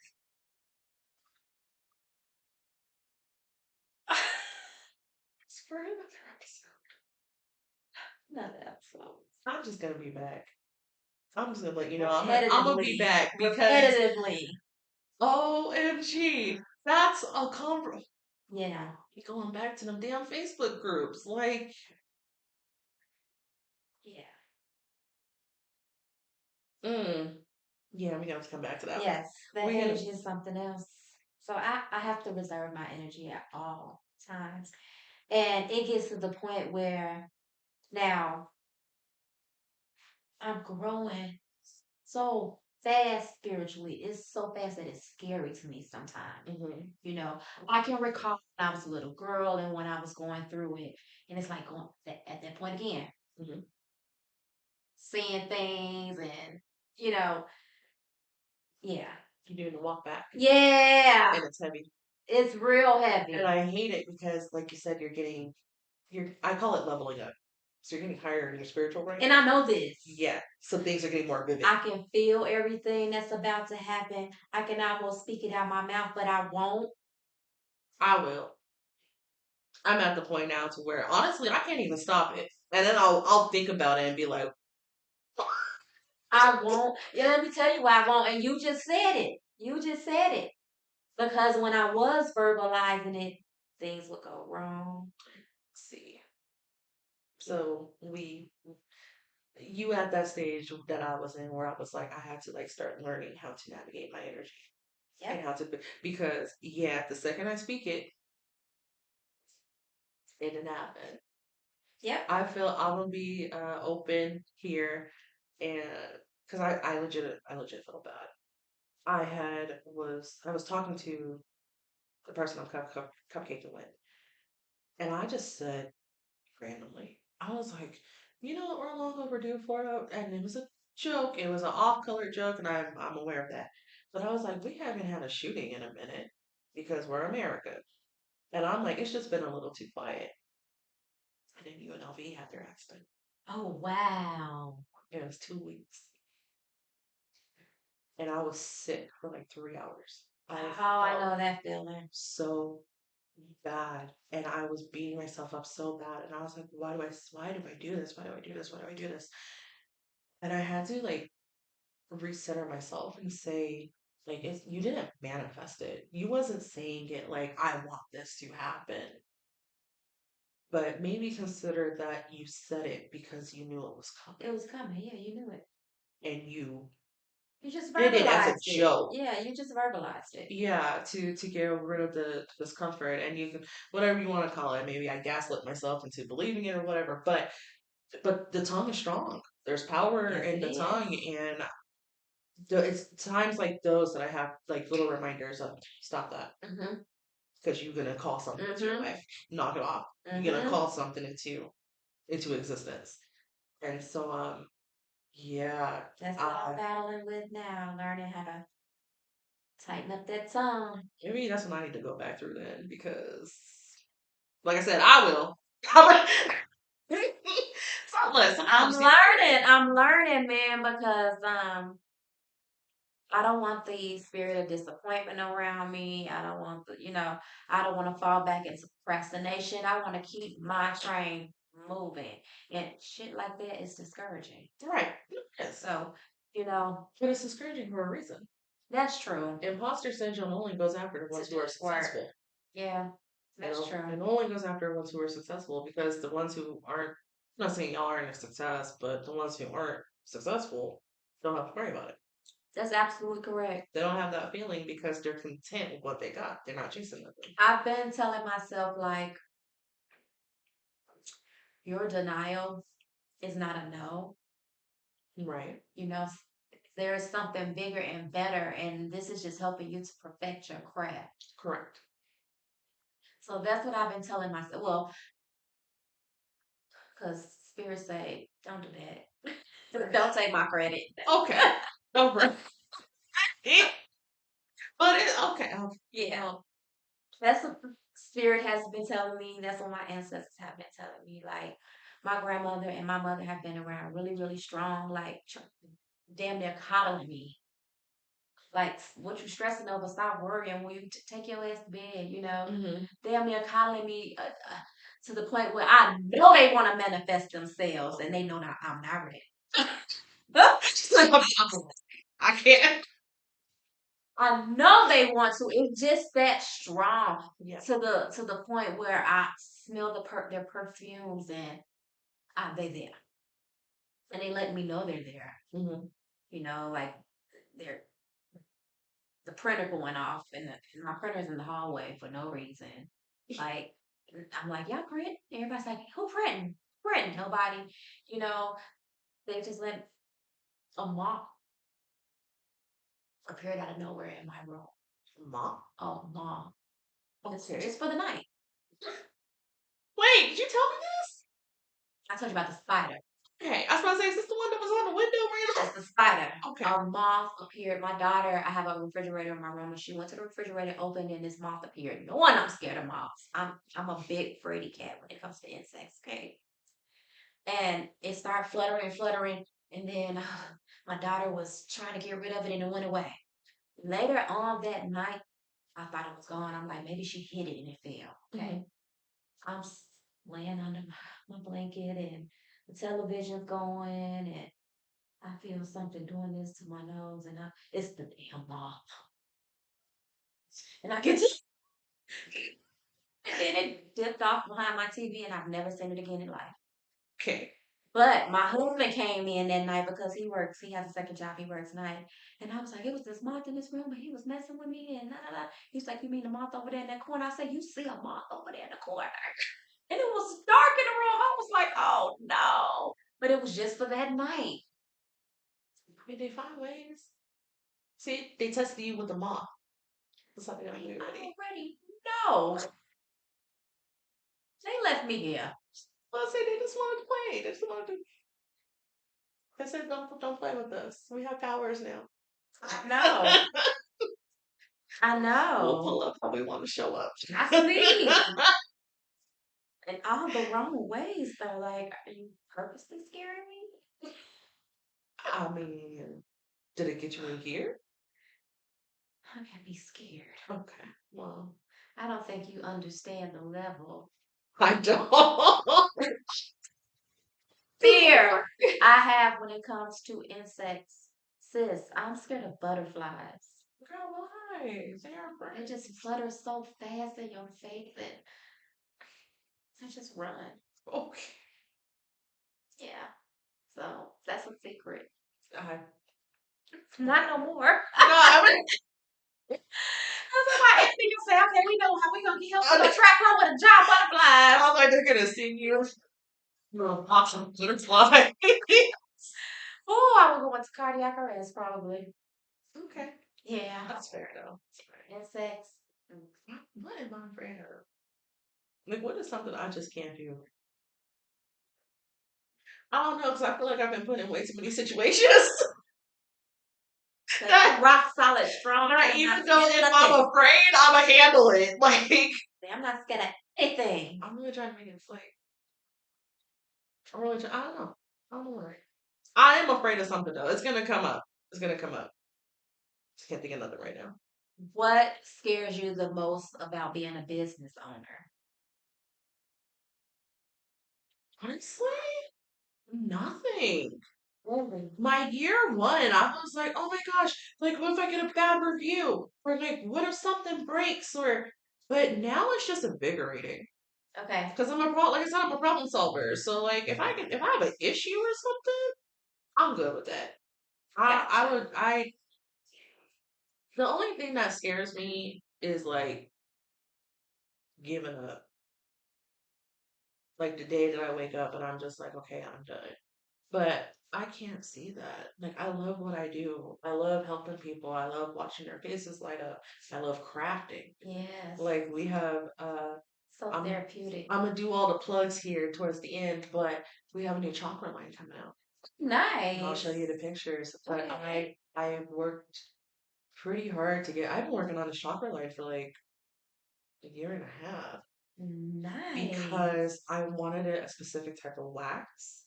B: it's for another episode.
A: Another episode.
B: I'm just gonna be back. I'm just gonna let you know I'm gonna be
A: Repetitively.
B: back because
A: Repetitively.
B: OMG, that's a conver.
A: Yeah.
B: Going back to them damn Facebook groups, like,
A: Yeah.
B: mm, yeah, we have to come back to that one.
A: Yes. The
B: We're gonna,
A: energy is something else. So I have to reserve my energy at all times. And it gets to the point where now I'm growing so fast spiritually. It's so fast that it's scary to me sometimes.
B: hmm
A: You know, I can recall when I was a little girl and when I was going through it. And it's like going at that point again,
B: hmm
A: seeing things and, you know, yeah.
B: you're doing the walk back,
A: Yeah.
B: and it's heavy,
A: It's real
B: and
A: heavy.
B: I hate it because, like you said, I call it leveling up. So you're getting higher in your spiritual rank.
A: And I know this.
B: Yeah, so things are getting more vivid.
A: I can feel everything that's about to happen. I can almost speak it out my mouth, but I won't.
B: I will. I'm at the point now to where honestly I can't even stop it, and then I'll think about it and be like,
A: I won't. Yeah, let me tell you why I won't. And you just said it. You just said it. Because when I was verbalizing it, things would go wrong.
B: see. So you at that stage that I was in where I was like, I had to like start learning how to navigate my energy and
A: Yep.
B: how to, because yeah, the second I speak it, it didn't happen.
A: Yep.
B: I feel I'm gonna be open here, and because I legit felt bad. I was talking to the person I'm cupcaking with, and I just said randomly, I was like, you know what, we're long overdue for it, and it was a joke. It was an off-color joke, and I'm aware of that. But I was like, we haven't had a shooting in a minute because we're America, and I'm like, it's just been a little too quiet. And then UNLV had their accident.
A: Oh wow.
B: It was 2 weeks. And I was sick for like 3 hours. I
A: Oh, I
B: felt
A: know that feeling.
B: so bad, and I was beating myself up so bad, and I was like, why do I do this? Why do I do this? Why do I do this? And I had to like recenter myself and say, like, you didn't manifest it. You wasn't saying it like, I want this to happen. But maybe consider that you said it because you knew it was
A: It
B: coming.
A: was coming. Yeah, you knew it.
B: And you
A: You just
B: did it as a
A: verbalized it.
B: joke.
A: Yeah, you just verbalized it.
B: Yeah, to get rid of the discomfort, and you can, whatever you want to call it. Maybe I gaslit myself into believing it or whatever. But the tongue is strong. There's power
A: Yes,
B: in
A: it
B: the
A: is.
B: tongue, and it's times like those that I have like little reminders of stop that,
A: Mhm.
B: because you're gonna call something into your
A: Mhm.
B: life. Knock it off. You're gonna
A: Mhm.
B: call something into existence. And so yeah,
A: That's what I'm
B: I
A: battling with now. Learning how to tighten up that tongue.
B: maybe that's when I need to go back through then, because like I said, I will. So look,
A: I'm
B: sometimes you
A: learning. I'm learning, man, because I don't want the spirit of disappointment around me. I don't want I don't want to fall back into procrastination. I want to keep my train moving. And shit like that is discouraging.
B: right. Yes.
A: So, you know,
B: But it's discouraging for a reason.
A: that's true.
B: Imposter syndrome only goes after the
A: To
B: ones
A: do
B: who are
A: this work.
B: successful.
A: Yeah, that's true.
B: It only goes after the ones who are successful, because the ones who aren't, I'm not saying y'all aren't a success, but the ones who aren't successful don't have to worry about it.
A: That's absolutely correct.
B: They don't have that feeling because they're content with what they got. They're not chasing nothing.
A: I've been telling myself, like, your denial is not a no.
B: Right.
A: You know, there is something bigger and better, and this is just helping you to perfect your craft.
B: Correct.
A: So that's what I've been telling myself. Well, because Spirit say, don't do that. Don't take my credit.
B: Okay. No, right. But it okay. Okay.
A: Yeah.
B: Well,
A: That's what the Spirit has been telling me. That's what my ancestors have been telling me. Like, my grandmother and my mother have been around really, really strong, like, damn near coddling me. Like, what you stressing over? Stop worrying. Will you take your ass to bed?
B: hmm.
A: Damn near coddling me to the point where I know they want to manifest themselves, and they know that I'm not ready.
B: I can't.
A: I know they want to. It's just that strong
B: Yeah.
A: to the point where I smell their perfumes, and they there, and they let me know they're there.
B: Hmm.
A: Like they're the printer going off, and my printer's in the hallway for no reason. Like, I'm like, y'all print? Everybody's like, who printing? Printing? Nobody. You know, they just let a moth appear out of nowhere in my room.
B: Mom.
A: A moth.
B: Okay.
A: Just for the night.
B: Wait, did you tell me this?
A: I told you about the spider.
B: Okay, I was about to say, is this the one that was on the window
A: That's
B: randomly?
A: the spider.
B: Okay.
A: A moth appeared. My daughter, I have a refrigerator in my room, and she went to the refrigerator, opened, and this moth appeared. No one, I'm scared of moths. I'm a big fraidy cat when it comes to insects. Okay, and it started fluttering, fluttering, and then my daughter was trying to get rid of it, and it went away. Later on that night, I thought it was gone. I'm like, maybe she hit it and it fell. Okay,
B: Hmm.
A: I'm laying under my blanket, and the television's going, and I feel something doing this to my nose, and it's the damn moth. And I get to, and then it dipped off behind my TV, and I've never seen it again in life.
B: Okay.
A: But my husband came in that night because he works. He has a second job. He works night, and I was like, it was this moth in this room, and he was messing with me, and da da da. He's like, you mean the moth over there in that corner? I said, you see a moth over there in the corner, and it was dark in the room. I was like, oh no, but it was just for that night.
B: I mean, they find ways. See, they tested you with the moth. That's how they got
A: I
B: you ready.
A: already know. They left me here.
B: Well, say they just wanted to play. They just wanted to. They said, don't play with us. We have powers now.
A: I know. I
B: We'll
A: know.
B: pull up how we want to show up.
A: I see. In all the wrong ways, though. Like, are you purposely scaring me?
B: I mean, did it get you in gear?
A: I can't be scared.
B: Okay, well,
A: I don't think you understand the level
B: I don't.
A: fear I have when it comes to insects. Sis, I'm scared of butterflies.
B: Girl, why? They are
A: They
B: friends.
A: just flutter so fast in your face and I just run.
B: Okay.
A: Yeah. So that's a secret.
B: I,
A: Not no more.
B: no, I mean,
A: That's why Anthony can say, okay, we know how we gonna get help. We gonna trap her with a job butterflies.
B: I'm like, they're gonna see you. Little awesome butterfly.
A: Oh, I would go into cardiac arrest probably.
B: Okay,
A: Yeah.
B: that's fair though. That's fair.
A: Insects.
B: What am I afraid of? Like, what is something I just can't do? I don't know, because I feel like I've been put in way too many situations.
A: Like
B: that,
A: you rock solid strong.
B: that
A: I'm
B: even
A: not
B: though
A: scared
B: if
A: of
B: I'm
A: nothing.
B: afraid, I'ma handle it. Like,
A: I'm not scared of anything.
B: I'm really trying to make it like, I don't know. I don't know why. I am afraid of something though. It's gonna come up. It's gonna come up. Just can't think of nothing right now.
A: What scares you the most about being a business owner?
B: Honestly, nothing.
A: Really?
B: My year one, I was like, oh my gosh, like what if I get a bad review? Or like, what if something breaks? Or, but now it's just invigorating.
A: Okay.
B: Because like I said, I'm a problem solver. So like, if I have an issue or something, I'm good with that. I
A: Gotcha.
B: would, the only thing that scares me is like giving up. Like the day that I wake up and I'm just like, okay, I'm done. But I can't see that. Like I love what I do. I love helping people. I love watching their faces light up. I love crafting.
A: Yes.
B: Like we have
A: So
B: I'm
A: therapeutic.
B: I'm gonna do all the plugs here towards the end, but we have a new chocolate line coming out. And I'll show
A: Nice.
B: you the pictures. But
A: Okay.
B: I have worked pretty hard to get I've been working on this chocolate line for like a year and a half
A: Nice.
B: because I wanted a specific type of wax,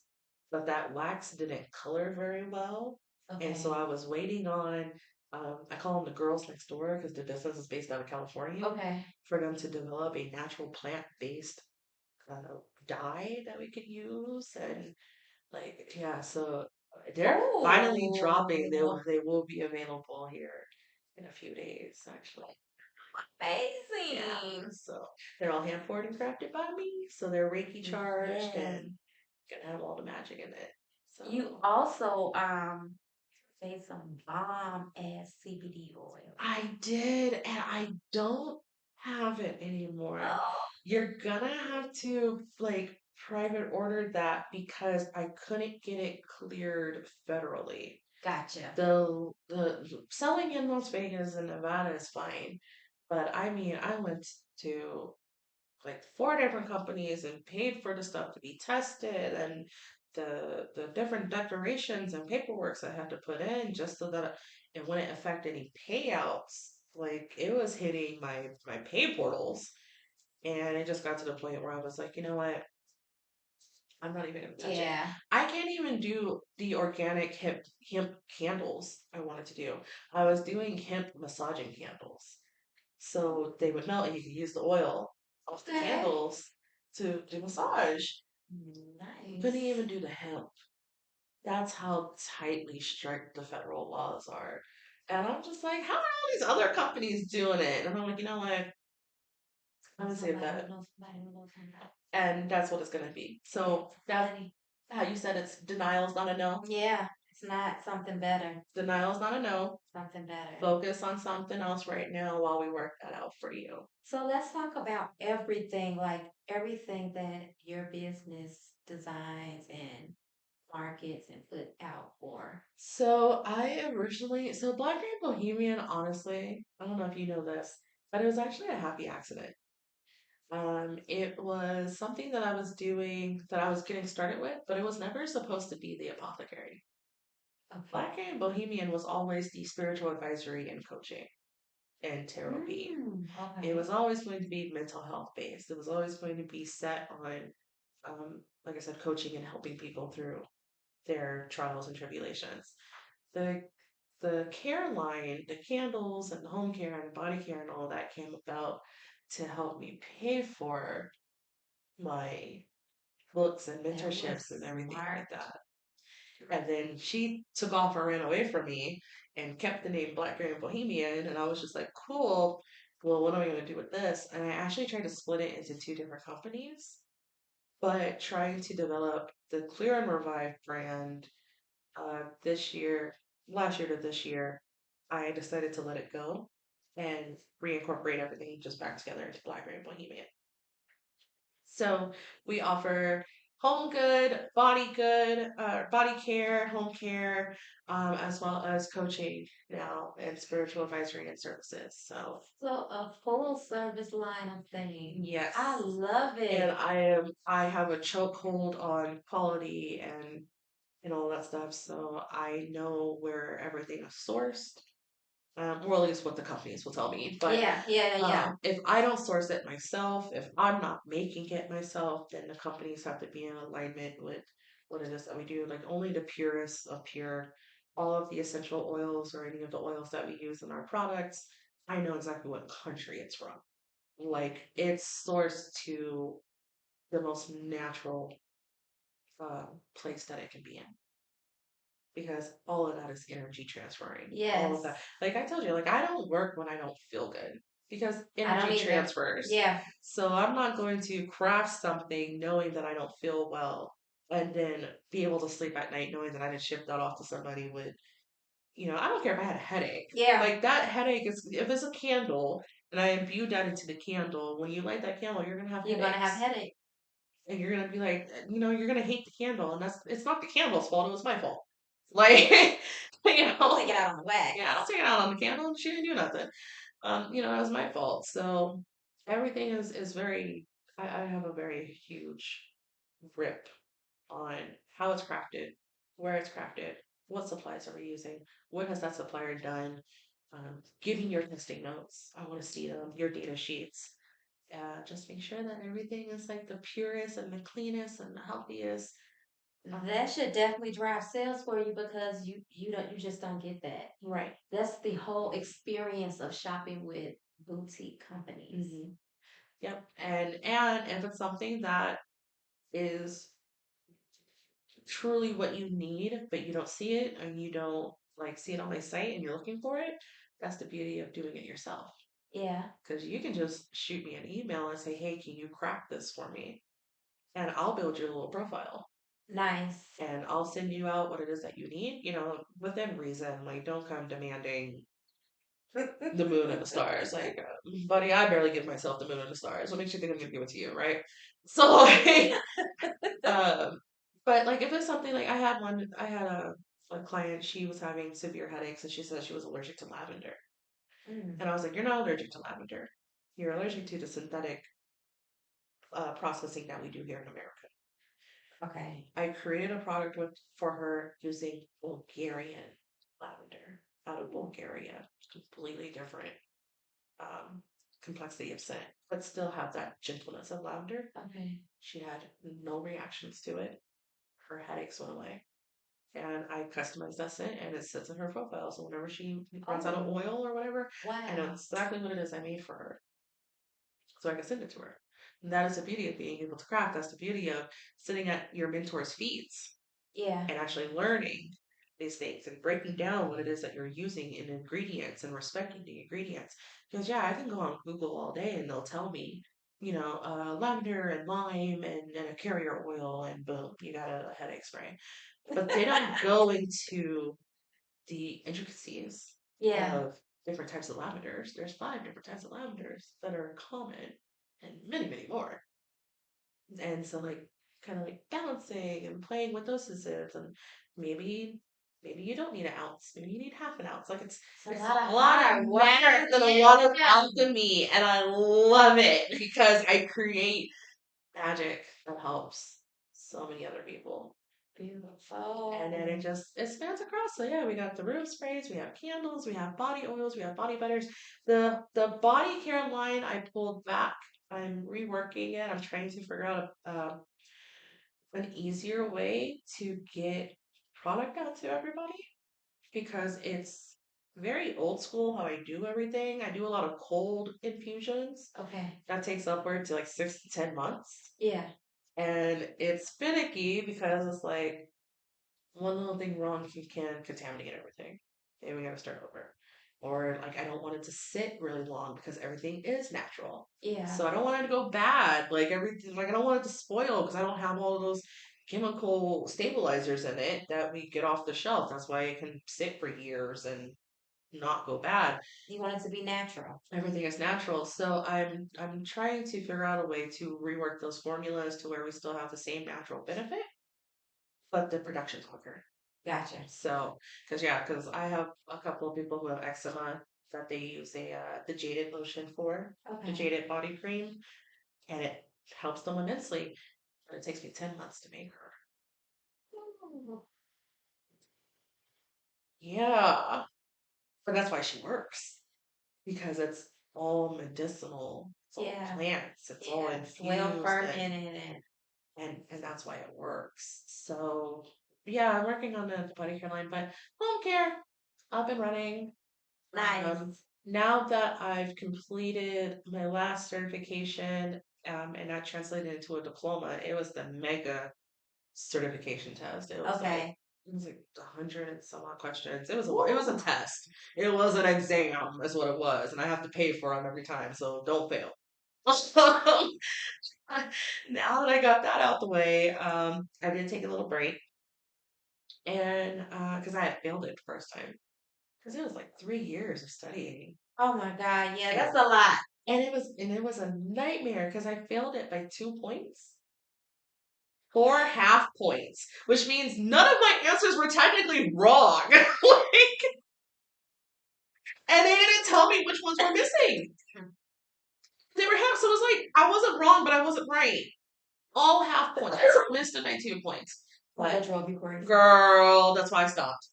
B: but that wax didn't color very well. And so
A: Okay.
B: I was waiting on, I call them the girls next door because the business is based out of California,
A: Okay.
B: for them to develop a natural plant based dye that we could use. And like, yeah, so they're finally dropping.
A: Oh,
B: They will be available here in a few days, actually. Yeah.
A: amazing.
B: So they're all hand poured and crafted by me. So they're Reiki charged
A: Yes.
B: and gonna have all the magic in it.
A: You
B: So
A: also made some bomb ass CBD oil.
B: I did, and I don't have it anymore.
A: Oh,
B: You're gonna have to like private order that because I couldn't get it cleared federally.
A: gotcha.
B: The selling in Las Vegas and Nevada is fine, but I mean, I went to like four different companies and paid for the stuff to be tested and the different declarations and paperwork I had to put in just so that it wouldn't affect any payouts. Like it was hitting my pay portals, and it just got to the point where I was like, you know what? I'm not even gonna touch it.
A: Yeah.
B: I can't even do the organic hemp candles I wanted to do. I was doing hemp massaging candles. So they would melt and you could use the oil off the
A: Okay.
B: candles to do massage. Couldn't
A: Nice.
B: even do the hemp. That's how tightly strict the federal laws are. And I'm just like, how are all these other companies doing it? And I'm like, you know what? I'm
A: Know
B: gonna save
A: somebody who
B: that.
A: knows somebody who knows somebody.
B: And that's what it's gonna be. So
A: That's funny.
B: how you said it's denial's not a no.
A: Yeah, it's not something better.
B: Denial's not a no.
A: Something better.
B: Focus on something else right now while we work that out for you.
A: So let's talk about everything, like everything that your business designs and markets and put out for.
B: So Black Green Bohemian, honestly, I don't know if you know this, but it was actually a happy accident. It was something that I was doing that I was getting started with, but it was never supposed to be the apothecary.
A: Okay.
B: Black Green Bohemian was always the spiritual advisory and coaching and therapy. It
A: Okay.
B: was always going to be mental health based. It was always going to be set on, like I said, coaching and helping people through their trials and tribulations. The the care line, the candles and the home care and body care and all that came about to help me pay for my books and
A: That was
B: mentorships and everything
A: smart.
B: like that. And then she took off and ran away from me and kept the name Black Girl Bohemian. And I was just like, cool. Well, what am I going to do with this? And I actually tried to split it into two different companies, but trying to develop the Clear and Revive brand this year, last year to this year, I decided to let it go and reincorporate everything just back together into Black Girl Bohemian. So we offer home good, body care, home care, as well as coaching now and spiritual advisory and services.
A: So a full service line of things.
B: Yes,
A: I love
B: and
A: it.
B: I have a chokehold on quality and all that stuff, so I know where everything is sourced, or at least what the companies will tell me. But
A: Yeah, yeah, yeah.
B: if I don't source it myself, if I'm not making it myself, then the companies have to be in alignment with what it is that we do. Like only the purest of pure, all of the essential oils or any of the oils that we use in our products, I know exactly what country it's from. Like it's sourced to the most natural place that it can be in because all of that is energy transferring. All of
A: Yes.
B: that. Like I told you, like I don't work when I don't feel good because
A: I don't
B: energy
A: either.
B: transfers.
A: Yeah.
B: So I'm not going to craft something knowing that I don't feel well and then be able to sleep at night knowing that I didn't ship that off to somebody with, I don't care if I had a headache.
A: Yeah.
B: Like that headache is, if it's a candle and I imbue that into the candle, when you light that candle, you're going to have
A: You're gonna have
B: headaches.
A: headache.
B: And you're gonna be like, you're gonna hate the candle, and that's it's not the candle's fault. It was my fault. Like,
A: Don't take it out on the wax.
B: yeah, I'll take it out on the candle. She didn't do nothing. That was my fault. So everything is very. I have a very huge grip on how it's crafted, where it's crafted, what supplies are we using, what has that supplier done. Giving your testing notes. I want to see them, your data sheets. Just make sure that everything is like the purest and the cleanest and the healthiest.
A: That should definitely drive sales for you because you just don't get that.
B: Right.
A: That's the whole experience of shopping with boutique companies.
B: Yep. And if it's something that is truly what you need, but you don't see it and you don't like see it on my site and you're looking for it, that's the beauty of doing it yourself.
A: Yeah.
B: Because you can just shoot me an email and say, hey, can you craft this for me? And I'll build your little profile.
A: Nice.
B: And I'll send you out what it is that you need, within reason. Like, don't come demanding the moon and the stars. Like, buddy, I barely give myself the moon and the stars. What makes you think I'm gonna give it to you, right? So, like, um, but like, if it's something like I had a client. She was having severe headaches, and she said she was allergic to lavender.
A: Mm,
B: And I was like, you're not allergic to lavender. You're allergic to the synthetic processing that we do here in America.
A: okay.
B: I created a product for her using Bulgarian lavender out of Bulgaria. Completely different um, complexity of scent, but still have that gentleness of lavender.
A: Okay.
B: She had no reactions to it. Her headaches went away. And I customized that scent and it sits in her profile. So whenever she runs out of
A: Oh,
B: oil or whatever, I know
A: wow.
B: exactly what it is I made for her. So I can send it to her. And that is the beauty of being able to craft. That's the beauty of sitting at your mentor's feet
A: Yeah.
B: and actually learning these things and breaking down what it is that you're using in ingredients and respecting the ingredients. Because yeah, I can go on Google all day and they'll tell me, lavender and lime and a carrier oil, and boom, you got a headache spray. But they don't go into the intricacies
A: Yeah.
B: of different types of lavenders. There's 5 different types of lavenders that are common, and many, many more. And so like kind of like balancing and playing with dosages, and maybe maybe you don't need an ounce, maybe you need half an ounce. Like
A: It's a
B: it's
A: lot of
B: a lot of
A: hard work.
B: math and a lot of
A: Yeah.
B: alchemy, and I love it because I create magic that helps so many other people. And then
A: Beautiful.
B: it spans across. So yeah, we got the room sprays, we have candles, we have body oils, we have body butters. The body care line I pulled back. I'm reworking it. I'm trying to figure out an easier way to get product out to everybody because it's very old school how I do everything. I do a lot of cold infusions.
A: Okay.
B: That takes upward to like 6 to 10 months.
A: Yeah.
B: And it's finicky because it's like one little thing wrong can contaminate everything. And we gotta start over. Or like I don't want it to sit really long because everything is natural.
A: Yeah.
B: So I don't want it to go bad. Like everything, like I don't want it to spoil because I don't have all of those chemical stabilizers in it that we get off the shelf. That's why it can sit for years and not go bad.
A: You want it to be natural.
B: Everything is natural. So I'm trying to figure out a way to rework those formulas to where we still have the same natural benefit, but the production's quicker.
A: Gotcha.
B: So, because I have a couple of people who have eczema that they use the jaded lotion for, the
A: Okay.
B: jaded body cream, and it helps them immensely. But it takes me 10 months to make her.
A: Ooh.
B: Yeah, but that's why she works because it's all medicinal. It's all
A: Yeah.
B: plants. It's all
A: Yeah. It's well
B: infused,
A: fermented and
B: and that's why it works. So yeah, I'm working on the body care line, but home care up and running. Um,
A: nice.
B: now that I've completed my last certification, and I translated into a diploma, it was the mega certification test.
A: Okay.
B: It was like 100 and some odd questions. It was a
A: Woo.
B: test. It was an exam, is what it was, and I have to pay for them every time, so don't fail. Now that I got that out the way, I did take a little break, and because I had failed it the first time, because it was like 3 years of studying.
A: Oh my God. Yeah,
B: And
A: that's a lot.
B: it was a nightmare because I failed it by 2 points. 4 half points, which means none of my answers were technically wrong. Like, and they didn't tell me which ones were missing. They were half, so it was like I wasn't wrong, but I wasn't right. All half points missed in my 2 points.
A: That
B: But
A: drove you crazy.
B: girl, that's why I stopped.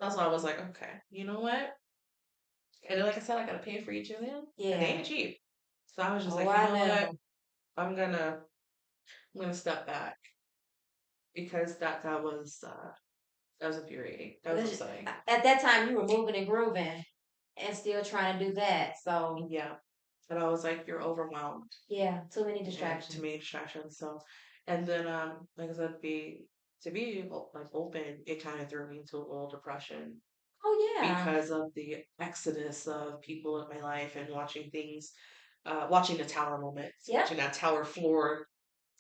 B: That's why I was like, okay, you know what? And like I said, I gotta pay for each exam, and they
A: Yeah.
B: ain't cheap. So I was just
A: Oh,
B: like, you
A: I
B: know what?
A: know.
B: I'm gonna I'm gonna step back because that was infuriating. That was
A: Because
B: upsetting.
A: at that time you were moving and grooving and still trying to do that. So
B: Yeah. And I was like, you're overwhelmed
A: yeah, too many
B: and too
A: distractions.
B: many distractions. So, and then like I said, like open, it kind of threw me into a little depression
A: Oh yeah.
B: because of the exodus of people in my life and watching the tower moments,
A: Yep.
B: watching that tower floor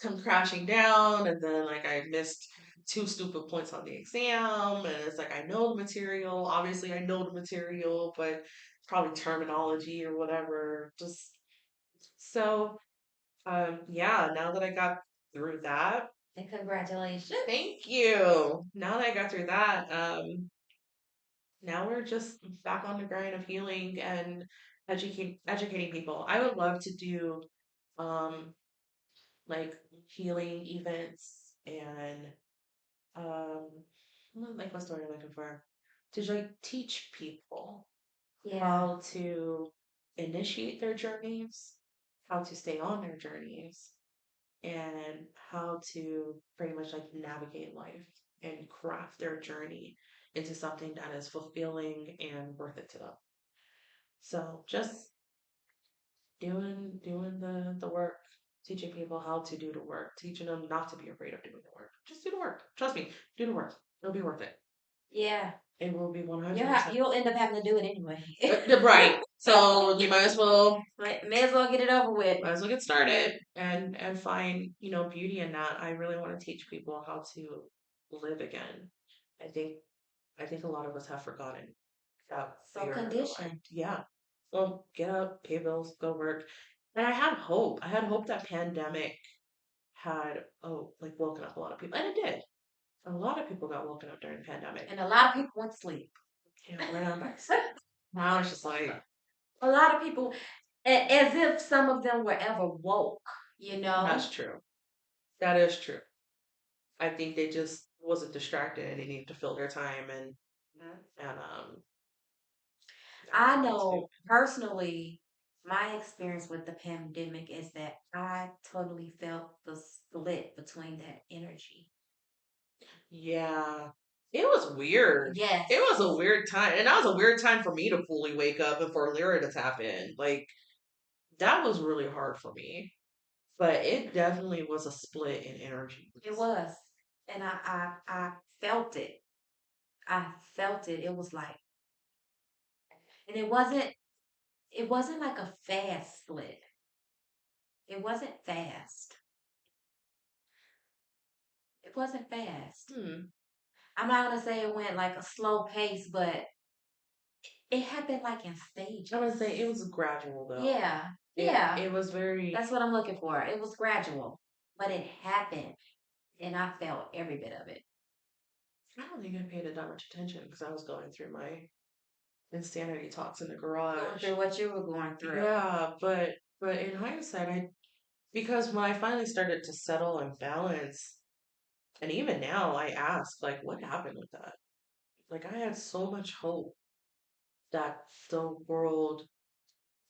B: come crashing down, and then like I missed 2 stupid points on the exam, and it's like I know the material. Obviously, I know the material, but it's probably terminology or whatever. Just so yeah. Now that I got through that,
A: And congratulations.
B: thank you. Now that I got through that, now we're just back on the grind of healing and educating people. I would love to do um like healing events and um like what's the word I'm looking for? To like teach people
A: Yeah.
B: how to initiate their journeys, how to stay on their journeys, and how to pretty much like navigate life and craft their journey into something that is fulfilling and worth it to them. So just doing the work, teaching people how to do the work, teaching them not to be afraid of doing the work. Just do the work. Trust me, do the work. It'll be worth it.
A: Yeah.
B: It will be 100%.
A: You'll end up having to do it anyway.
B: Right. So you might as well
A: May as well get it over with.
B: might as well get started and find, beauty in that. I really want to teach people how to live again. I think I think a lot of us have forgotten that
A: So
B: we are alive.
A: condition.
B: Yeah. Well, get up, pay bills, go work. And I had hope. I had hope that pandemic had like woken up a lot of people. And it did. A lot of people got woken up during the pandemic.
A: And a lot of people went to sleep.
B: Yeah, right on back. Now it's just like
A: A lot of people, as if some of them were ever woke, you
B: that's
A: know?
B: true. That is true. I think they just wasn't distracted and they needed to fill their time and
A: I
B: that's
A: know
B: stupid.
A: personally, my experience with the pandemic is that I totally felt the split between that energy.
B: Yeah. It was weird.
A: Yes.
B: It was a weird time. And that was a weird time for me to fully wake up and for Lyra to tap in. Like that was really hard for me. But it definitely was a split in energy.
A: It was. And I felt it. I felt it. It was like, and it wasn't like a fast split. It wasn't fast. It wasn't fast.
B: Hmm.
A: I'm not gonna say it went like a slow pace, but it happened like in
B: I
A: stages.
B: would say it was gradual though.
A: Yeah,
B: It
A: yeah.
B: it was very
A: That's what I'm looking for. It was gradual, but it happened, and I felt every bit of it.
B: I don't think I paid that much attention because I was going through my insanity talks in the
A: Going
B: garage.
A: through what you were going through.
B: Yeah, but in hindsight, I because when I finally started to settle and balance, and even now, I ask like, what happened with that? Like, I had so much hope that the world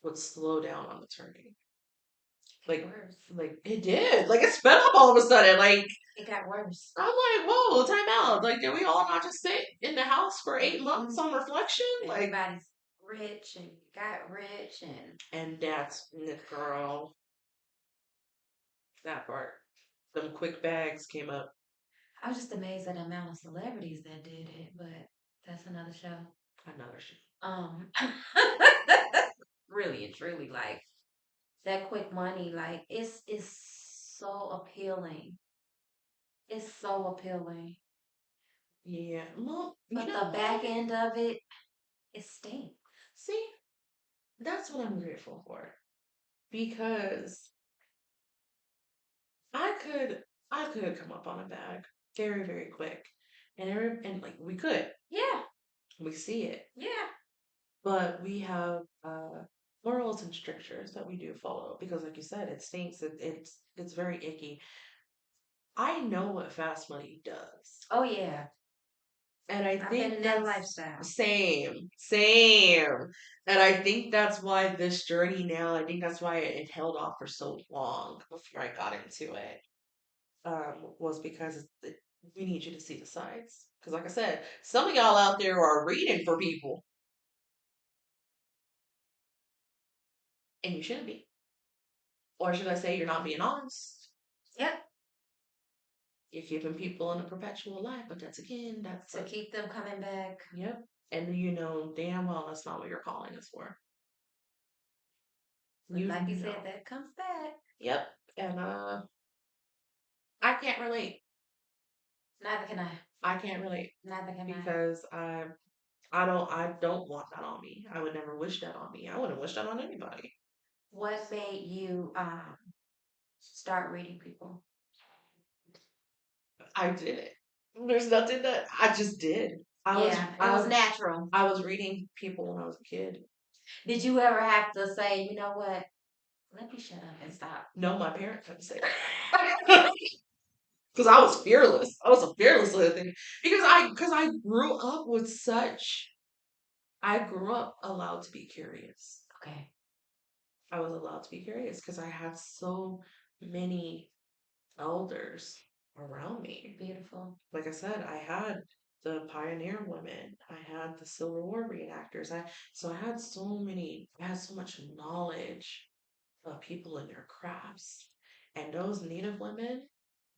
B: would slow down on the turning.
A: It got
B: Like,
A: worse.
B: like it did. Like it sped up all of a sudden. Like
A: It got worse.
B: I'm like, whoa, time out. Like, did we all not just sit in the house for 8 months
A: Mhm.
B: on reflection? Like,
A: Everybody's rich and got rich, and
B: and that's the girl. That part. Them quick bags came up.
A: I was just amazed at the amount of celebrities that did it. But that's another show.
B: Another shit.
A: Um, really and truly, like that quick money, like it's so appealing. It's so appealing.
B: Yeah. Well, you
A: But
B: know
A: the back
B: what?
A: end of it, it stinks.
B: See, that's what I'm grateful for. Because I could I could come up on a bag very, very quick. And like we could.
A: Yeah,
B: We see it.
A: yeah.
B: But we have morals and strictures that we do follow because like you said, it stinks. It's very icky. I know what fast money does.
A: Oh yeah.
B: And I
A: I've been
B: think
A: in that
B: that's
A: lifestyle.
B: same. And I think that's why this journey now, I think that's why it held off for so long before I got into it. Was because we need you to see the sides. Because like I said, some of y'all out there are reading for people, and you shouldn't be. Or should I say you're not being honest?
A: Yep.
B: You're keeping people in a perpetual life, but that's again, that's
A: To
B: a
A: keep them coming back.
B: yep. And you know damn well that's not what you're calling us for.
A: But
B: You
A: like you said,
B: know.
A: that comes back.
B: Yep. And I can't relate.
A: Neither can I.
B: I can't relate
A: Neither can I.
B: because I don't want that on me. I would never wish that on me. I wouldn't wish that on anybody.
A: What made you start reading people?
B: I did it. There's nothing that I just did. I was
A: Yeah, it
B: I
A: was natural.
B: I was reading people when I was a kid.
A: Did you ever have to say, you know what? Let me shut up and stop.
B: No, my parents had to say that. Because I was fearless. I was a fearless little thing. Because I grew up with such I grew up allowed to be curious.
A: Okay.
B: I was allowed to be curious because I had so many elders around me.
A: Beautiful.
B: Like I said, I had the pioneer women, I had the Civil War reenactors. I had so much knowledge of people in their crafts. And those Native women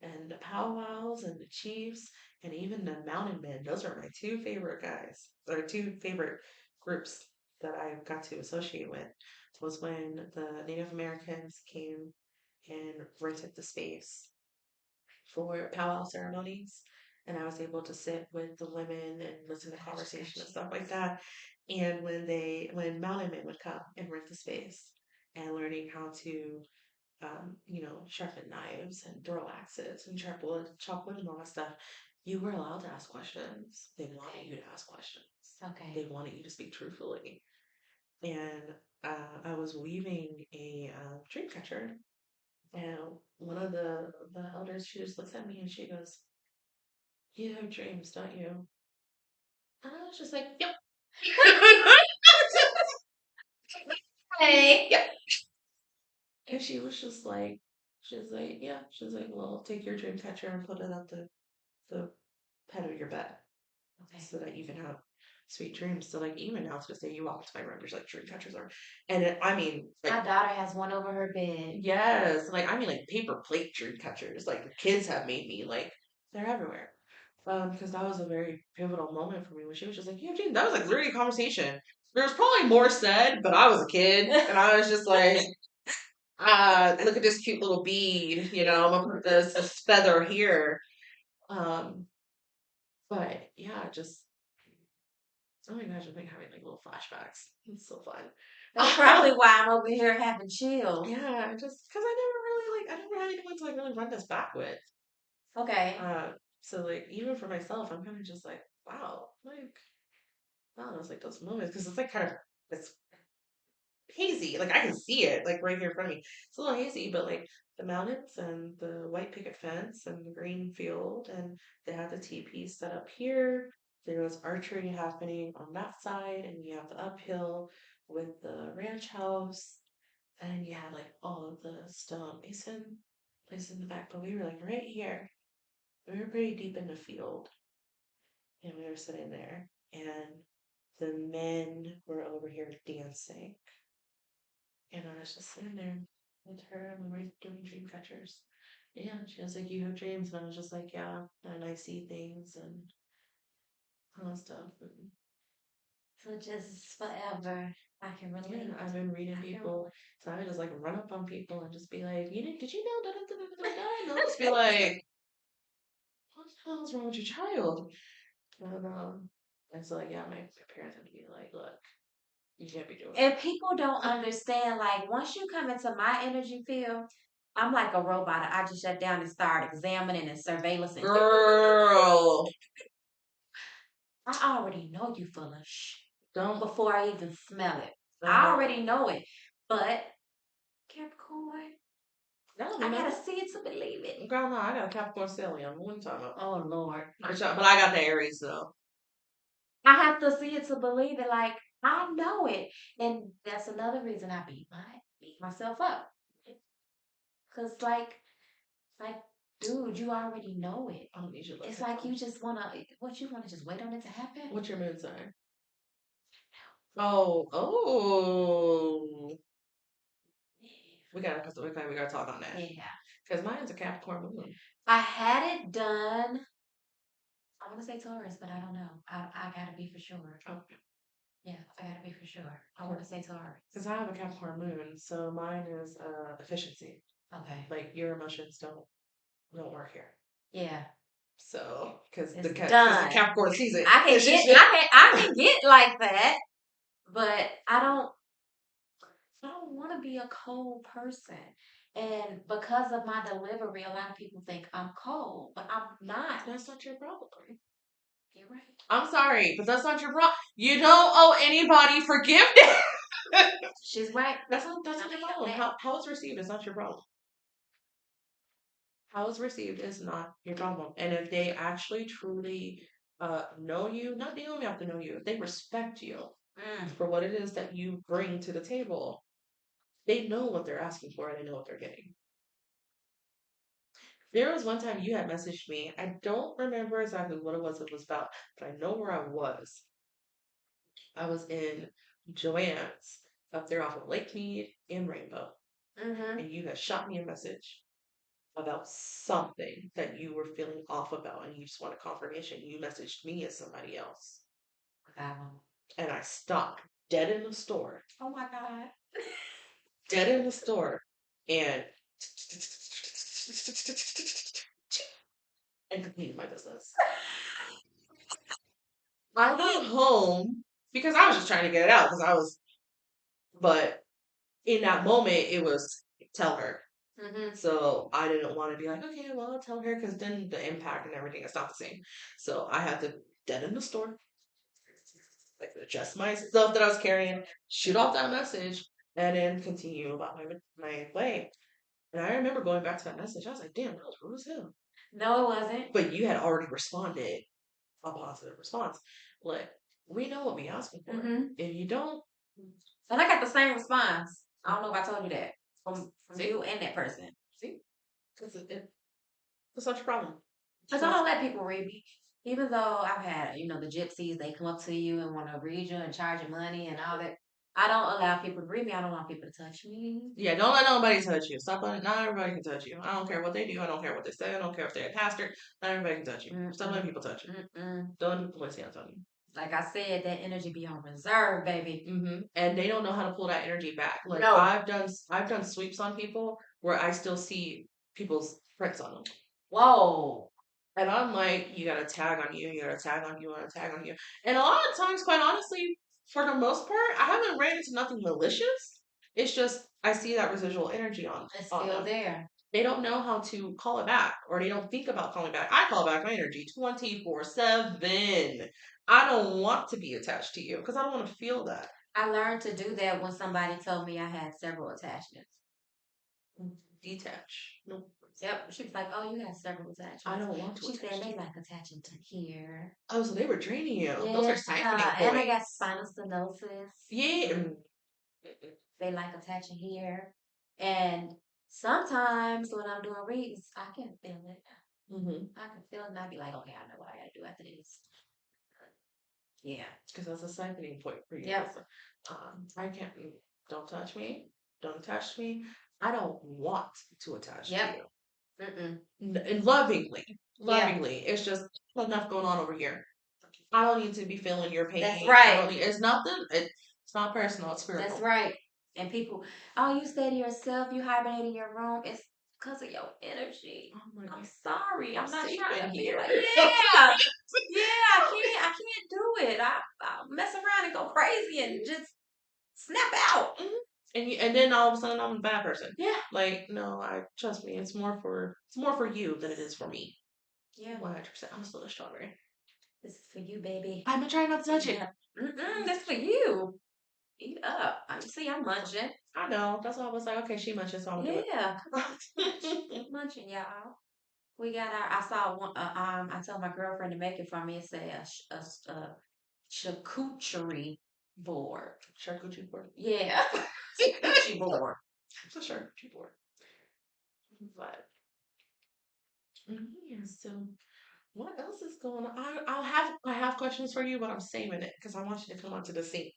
B: and the powwows and the chiefs and even the mountain men, those are my two favorite guys. Or two favorite groups. that I got to associate with was when the Native Americans came and rented the space for powwow ceremonies. And I was able to sit with the women and listen to
A: Gosh
B: conversation and stuff like
A: gracious.
B: that. And when mountain men would come and rent the space and learning how to, sharpen knives and throw axes and chop wood and all that stuff, you were allowed to ask questions. They wanted
A: Okay.
B: you to ask questions.
A: Okay.
B: They wanted you to speak truthfully. And I was weaving a dream catcher, and one of the elders, she just looks at me and she goes, "You have dreams, don't you?" And I was just like, "Yep."
A: Hey.
B: Yep. And she was like, "Yeah." She was like, "Well, take your dream catcher and put it up the head of your bed
A: Okay.
B: so that you can have sweet dreams." So like even now to this day, you walk into my room, there's like dream catchers are, and I mean
A: My
B: like
A: daughter has one over her bed.
B: yes, like I mean like paper plate dream catchers, like the kids have made me like they're everywhere. Because that was a very pivotal moment for me when she was just like, "Yeah, Gene," that was like literally a conversation. There was probably more said, but I was a kid and I was just like, look at this cute little bead, I'm gonna put this feather here. Um, but yeah, just oh my gosh, I think having like little flashbacks. It's so fun.
A: That's probably why I'm over here having chills.
B: Yeah, just because I never really I never had anyone to like really run this back with.
A: Okay.
B: Uh, so like even for myself, I'm kind of just like, wow, like wow, it's like those moments because it's like kind of it's hazy. Like I can see it like right here in front of me. It's a little hazy, but like the mountains and the white picket fence and the green field, and they had the teepee set up here. There was archery happening on that side, and you have the uphill with the ranch house, and you had like all of the stonemason places in the back. But we were like right here. We were pretty deep in the field, and we were sitting there, and the men were over here dancing. And I was just sitting there with her and we were doing dream catchers. Yeah, she was like, "You have dreams," and I was just like, "Yeah," and I see things and all that stuff. And
A: So just forever. I can
B: yeah,
A: relate.
B: I've been reading
A: I can
B: people,
A: relate.
B: so I would just like run up on people and just be like, did you know da da da da da da?" And they'll just be like, "What the hell is wrong with your child?" And so like, yeah, my parents had to be like, "Look, you can't be doing
A: And people don't
B: that."
A: understand, like, once you come into my energy field, I'm like a robot. I just shut down and start examining and surveillance and
B: Girl,
A: I already know you full of
B: don't.
A: before I even smell it. I
B: Uh,
A: already know it. But Capricorn,
B: no,
A: I
B: you
A: gotta
B: know.
A: see it to believe it.
B: Girl, no, I got a Capricorn stellium. What are you talking about?
A: Oh Lord.
B: But I got the Aries though.
A: I have to see it to believe it. Like I know it. And that's another reason I beat myself up. Cause like, dude, you already know it.
B: I don't need your
A: It's
B: lesson
A: like
B: from.
A: you just wanna just wait on it to happen?
B: What's your moon sign? Oh, oh. We gotta talk on that.
A: Yeah.
B: Cause mine's a Capricorn moon.
A: I had it done. I want to say Taurus, but I don't know. I gotta be for sure.
B: Okay.
A: Yeah, I gotta be for sure. I want to say Taurus.
B: Cause I have a Capricorn moon, so mine is efficiency.
A: Okay.
B: Like your emotions don't work here.
A: Yeah,
B: So,
A: it's
B: cause the
A: done.
B: Capricorn sees it.
A: I can
B: It's
A: get
B: just
A: I can get like that, but I don't want to be a cold person. And because of my delivery, a lot of people think I'm cold, but I'm not.
B: that's not your problem.
A: You're right.
B: I'm sorry, but that's not your problem. You don't owe anybody forgiveness.
A: She's right.
B: That's not
A: I
B: your
A: mean,
B: problem. How it's received is not your problem. How it's received is not your problem. And if they actually truly know you, not they only have to know you, if they respect you
A: mm,
B: for what it is that you bring to the table, they know what they're asking for and they know what they're getting. There was one time you had messaged me. I don't remember exactly what it was about, but I know where I was. I was in Joanne's up there off of Lake Mead in Rainbow,
A: mm-hmm.
B: and you had shot me a message about something that you were feeling off about and you just wanted confirmation. You messaged me as somebody else.
A: That one.
B: And I stopped. dead in the store,
A: Oh my God.
B: dead in the store, and and continued my business. I got home because I was just trying to get it out because I was, but in that moment, it was tell her. So I didn't want to be like, okay, well, I'll tell her because then the impact and everything is not the same. So I had to dead in the store, like adjust my stuff that I was carrying, shoot off that message, and then continue about my way. And I remember going back to that message. I was like, damn, that was rude as hell.
A: No, it wasn't.
B: But you had already responded a positive response. Like, we know what we asking for. If you don't,
A: And I got the same response. I don't know if I told you that from
B: see,
A: you and that person.
B: see, because it's such a problem.
A: Because I don't let people read me. Even though I've had, the gypsies, they come up to you and want to read you and charge you money and all that. I don't allow people to read me. I don't want people to touch me.
B: Yeah, don't let nobody touch you. Stop letting, not everybody can touch you. I don't care what they do. I don't care what they say. I don't care if they're a pastor. Not everybody can touch you. Stop letting people touch you. Don't let people place hands on you.
A: Like I said, that energy be on reserve, baby.
B: And they don't know how to pull that energy back. Like
A: No.
B: I've done sweeps on people where I still see people's prints on them.
A: Whoa.
B: And I'm like, you got to tag on you, you got to tag on you, you got to tag on you. And a lot of times, quite honestly, for the most part, I haven't ran into nothing malicious. It's just I see that residual energy
A: It's
B: on
A: still
B: them.
A: there.
B: They don't know how to call it back, or they don't think about calling back. I call back my energy 24/7. I don't want to be attached to you because I don't want to feel that.
A: I learned to do that when somebody told me I had several attachments.
B: Detach. No.
A: Yep. She was like, "Oh, you got several attachments."
B: I don't want to.
A: She
B: attach
A: said
B: to
A: they
B: you.
A: like attaching to here.
B: Oh, so they were draining you.
A: Yeah.
B: Those are siphoning
A: And I
B: points.
A: got spinal stenosis.
B: Yeah.
A: They like attaching here. And sometimes when I'm doing reads, I can feel it. I can feel it and I'd be like, okay, I know what I gotta do after this. Yeah.
B: Because that's a siphoning point for you.
A: Yep.
B: I can't. Don't touch me. Don't attach to me. I don't want to attach to you. And lovingly, lovingly. It's just enough going on over here. I don't need to be feeling your pain.
A: That's right.
B: It's nothing. It's not personal. It's spiritual.
A: That's right. And people, oh, you stay to yourself. You hibernate in your room. It's because of your energy.
B: Oh
A: I'm sorry. I'm not
B: safe
A: trying
B: in
A: to be
B: here.
A: like, yeah, yeah. I can't do it. I mess around and go crazy and just snap out.
B: And then all of a sudden I'm a bad person.
A: Yeah.
B: Like, no, I trust me. It's more for you than it is for me.
A: Yeah.
B: 100%. I'm still a strawberry.
A: This is for you, baby.
B: I've been trying not to touch it.
A: That's for you. Eat up. See, I'm munching.
B: I know. That's why I was like, okay, she munching, so I'm gonna do it.
A: Yeah, munching, y'all. We got our. I saw one. I told my girlfriend to make it for me. It say a charcuterie board.
B: Charcuterie board.
A: Yeah, charcuterie board.
B: It's a charcuterie board. But yeah, so what else is going on? I have questions for you, but I'm saving it because I want you to come onto the sink.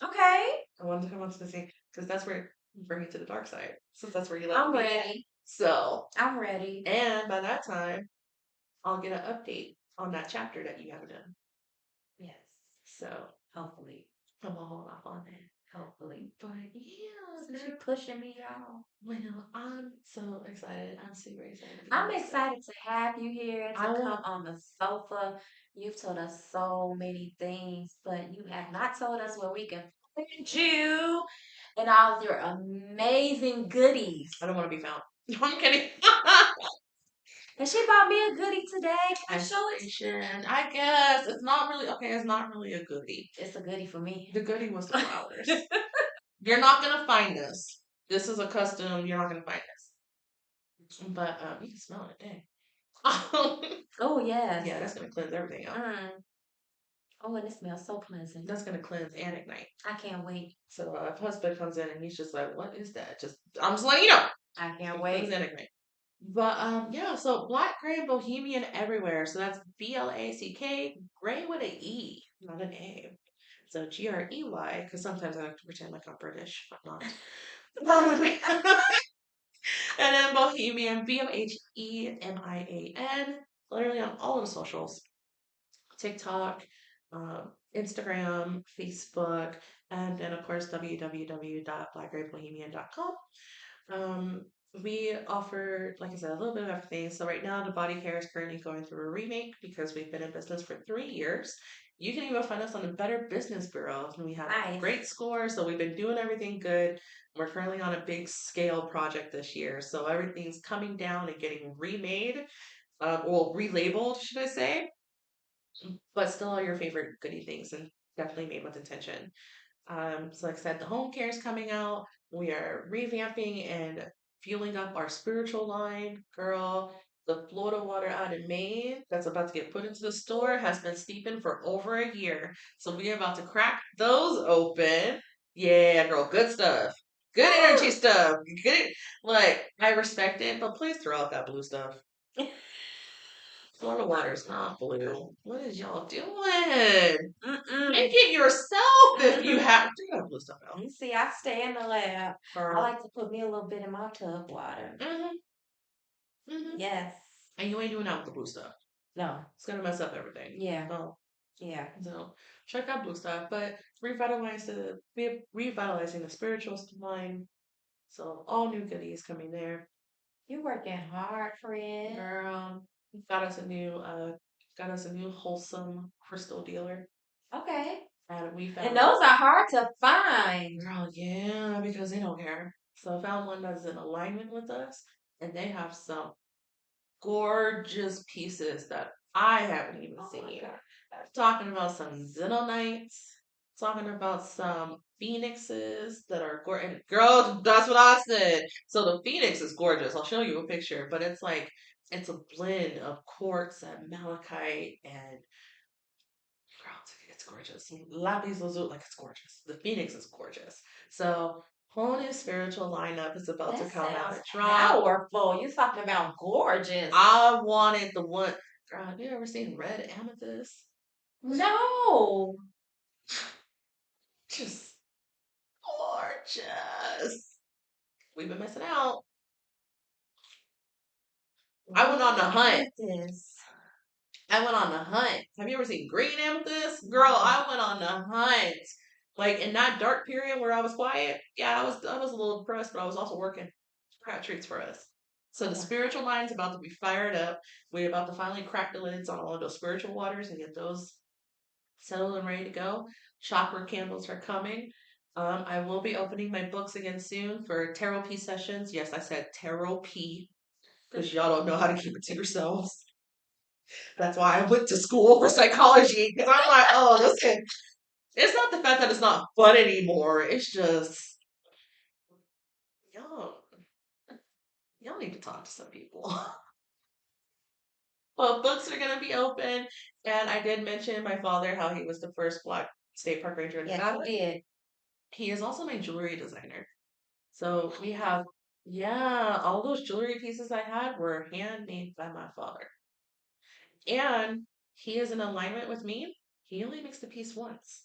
A: Okay.
B: I want to come onto the sink because that's where you bring it to the dark side. Since that's where you like
A: I'm
B: to be.
A: ready.
B: So
A: I'm ready.
B: and by that time, I'll get an update on that chapter that you haven't done.
A: Yes.
B: So
A: Hopefully.
B: I'm gonna hold off on that.
A: Hopefully.
B: But yeah,
A: So she pushing me, y'all.
B: well, I'm so excited. I'm super excited.
A: I'm excited to have you here to come on the sofa. You've told us so many things, but you have not told us where we can find you and all of your amazing goodies.
B: I don't want to be found. I'm kidding.
A: And she bought me a goodie today. Can I show
B: it? I guess it's not really okay. It's not really a goodie.
A: It's a goodie for me.
B: The goodie was the flowers. You're not gonna find this. This is a custom. You're not gonna find this. But you can smell it, dang.
A: Oh yes.
B: Yeah, that's gonna cleanse everything out.
A: Oh, and it smells so pleasant.
B: That's gonna cleanse and ignite.
A: I can't wait.
B: So if husband comes in and he's just like, "What is that?" I'm just letting you know.
A: I can't wait.
B: Cleanse and ignite. But yeah, so black, gray, and bohemian everywhere. So that's BLACK, gray with an E, not an A. So GREY, because sometimes I like to pretend like I'm British, but not. And then bohemian, BOHEMIAN, literally on all of the socials. TikTok, Instagram, Facebook, And then, of course, www.blackgrapebohemian.com. Um, we offer, like I said, a little bit of everything. So right now, the body care is currently going through a remake because we've been in business for 3 years. You can even find us on the Better Business Bureau, and we have great
A: Nice.
B: scores. So we've been doing everything good. We're currently on a big scale project this year, so everything's coming down and getting remade, well, relabeled, should I say? But still all your favorite goodie things and definitely made with intention. So like I said, the home care is coming out. We are revamping and fueling up our spiritual line. Girl, the Florida water out in Maine that's about to get put into the store has been steeping for over a year. So we are about to crack those open. Yeah, girl, good stuff. Good energy stuff. Good. Like, I respect it, but please throw out that blue stuff. Florida water's not blue. What is y'all doing?
A: Mm-mm.
B: Make it yourself if you have to. You got blue stuff out.
A: You see, I stay in the lab. I
B: Girl.
A: like to put me a little bit in my tub water.
B: Hmm. Hmm.
A: Yes.
B: And you ain't doing that with the blue stuff.
A: No.
B: It's gonna mess up everything.
A: Yeah.
B: Oh,
A: Yeah.
B: so check out blue stuff, but revitalizing the spiritualist mind. So all new goodies coming there.
A: You working hard, friend.
B: Girl, got us a new wholesome crystal dealer,
A: Okay.
B: and we
A: And
B: found,
A: those are hard to find.
B: girl, yeah, because they don't care. So I found one that's in alignment with us, and they have some gorgeous pieces that I haven't even
A: Oh my
B: seen.
A: God.
B: Talking about some Xenonites, talking about some phoenixes that are gorgeous. And girl, that's what I said. So the phoenix is gorgeous. I'll show you a picture, but it's a blend of quartz and malachite and girl, it's gorgeous. Lapis lazuli, like it's gorgeous. The phoenix is gorgeous. So whole new spiritual lineup is about to
A: That
B: come out
A: sounds
B: and drop.
A: powerful. You talking about gorgeous.
B: I wanted the one. Girl, have you ever seen red amethyst?
A: No.
B: Just gorgeous. We've been missing out. I went on the hunt.
A: This.
B: I went on the hunt. Have you ever seen green amethyst? Girl, I went on the hunt. Like in that dark period where I was quiet, yeah, I was a little depressed, but I was also working. I got treats for us. So the spiritual line's about to be fired up. We're about to finally crack the lids on all of those spiritual waters and get those settled and ready to go. Chakra candles are coming. I will be opening my books again soon for tarot P sessions. Yes, I said tarot P because y'all don't know how to keep it to yourselves. That's why I went to school for psychology because I'm like, oh, listen, it's not the fact that it's not fun anymore. It's just y'all, y'all need to talk to some people. Well, books are gonna be open, and I did mention my father how he was the first Black state park ranger in
A: Yes,
B: Nevada.
A: you did.
B: He is also my jewelry designer. So we have, yeah, all those jewelry pieces I had were handmade by my father. And he is in alignment with me. He only makes the piece once.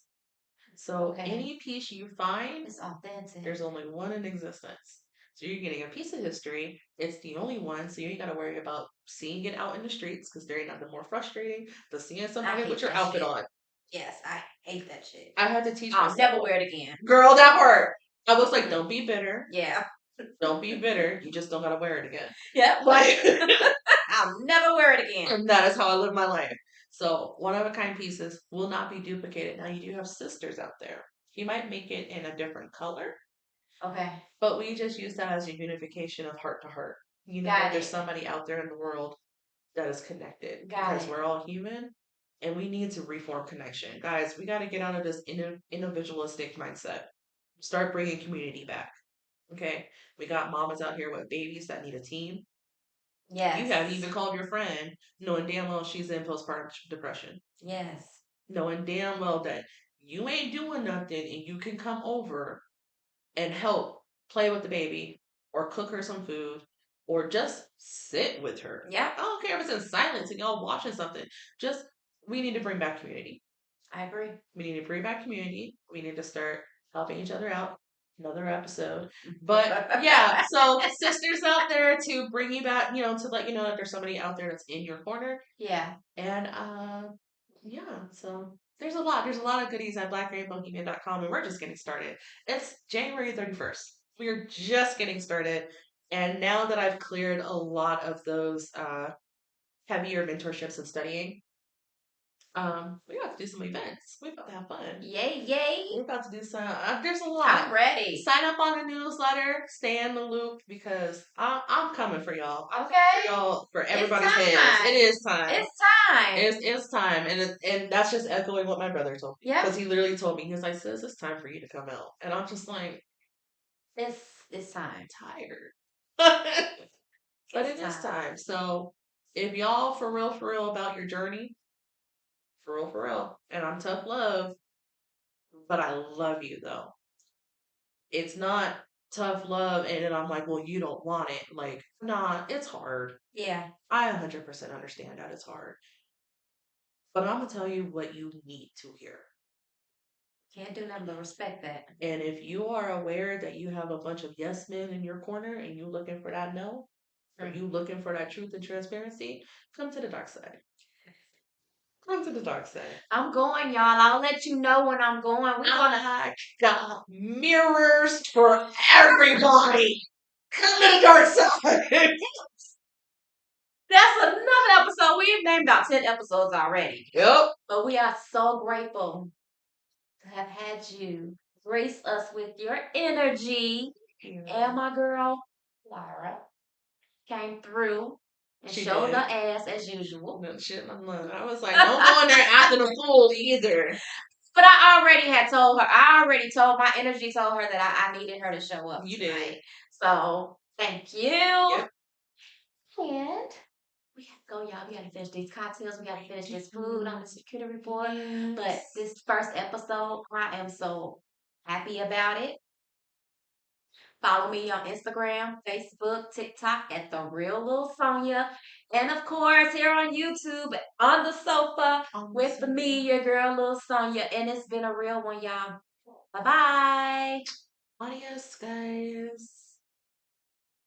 B: So
A: Okay.
B: any piece you find,
A: It's authentic.
B: there's only one in existence. So you're getting a piece of history. It's the only one, so you ain't got to worry about seeing it out in the streets because there ain't nothing more frustrating than seeing somebody put your outfit on.
A: Yes, I hate that shit.
B: I had to teach
A: I'll
B: myself.
A: never wear it again.
B: Girl, that part. I was like, don't be bitter.
A: Yeah.
B: Don't be bitter. You just don't gotta wear it again.
A: Yep.
B: Like,
A: I'll never wear it again.
B: and that is how I live my life. So one of a kind pieces will not be duplicated. Now you do have sisters out there. He might make it in a different color,
A: Okay.
B: but we just use that as a unification of heart to heart. You know,
A: Got
B: there's
A: it.
B: somebody out there in the world that is connected
A: Got
B: because
A: it.
B: we're all human and we need to reform connection. Guys, we got to get out of this individualistic mindset. Start bringing community back. Okay? We got mamas out here with babies that need a team.
A: Yes.
B: You haven't even called your friend knowing damn well she's in postpartum depression.
A: Yes.
B: Knowing damn well that you ain't doing nothing and you can come over and help play with the baby or cook her some food or just sit with her.
A: Yeah.
B: I don't care if it's in silence and y'all watching something. Just, we need to bring back community.
A: I agree.
B: We need to bring back community. We need to start helping each other out. Another episode. But yeah, so sisters out there to bring you back, to let you know that there's somebody out there that's in your corner.
A: Yeah.
B: And yeah, so There's a lot. There's a lot of goodies at blackrainbowbohemian.com, and we're just getting started. It's January 31st. We're just getting started. And now that I've cleared a lot of those heavier mentorships and studying, we got to do some events. We're about to have fun.
A: Yay, yay.
B: We're about to do some. There's a lot.
A: I'm ready.
B: Sign up on the newsletter. Stay in the loop because I'm coming for y'all.
A: Okay.
B: For y'all, for
A: It's
B: everybody's
A: time.
B: heads. It is time.
A: It's time.
B: It's time, and that's just echoing what my brother told me.
A: Yeah.
B: Because he literally told me, he was like, "Sis, it's time for you to come out," and I'm just like,
A: It's time.
B: tired, but
A: It's
B: it is
A: time.
B: time. So if y'all for real about your journey, for real, and I'm tough love, but I love you though. It's not tough love, and then I'm like, well, you don't want it. Like, nah, it's hard.
A: Yeah.
B: I 100% understand that it's hard. But I'm going to tell you what you need to hear.
A: Can't do nothing but respect that.
B: And if you are aware that you have a bunch of yes men in your corner and you looking for that no, or you looking for that truth and transparency, come to the dark side. Come to the dark side.
A: I'm going, y'all. I'll let you know when I'm going.
B: I got mirrors for everybody. Come to the dark side.
A: That's another episode. We've named about 10 episodes already.
B: Yep.
A: But we are so grateful to have had you grace us with your energy. And my girl, Lyra, came through and
B: She
A: showed
B: did.
A: her ass as usual.
B: No shit, I was like, don't go in there acting a fool either.
A: But I already had told her, my energy told her that I needed her to show up
B: You
A: tonight.
B: did.
A: So, thank you.
B: Yep.
A: And we have to go, y'all. We got to finish these cocktails. We got to finish this food on the security report.
B: Yes.
A: But this first episode, I am so happy about it. Follow me on Instagram, Facebook, TikTok at The Real Lil Sonya. And of course, here on YouTube, on the sofa with me, your girl, Lil Sonya. And it's been a real one, y'all. Bye-bye.
B: Adios, guys.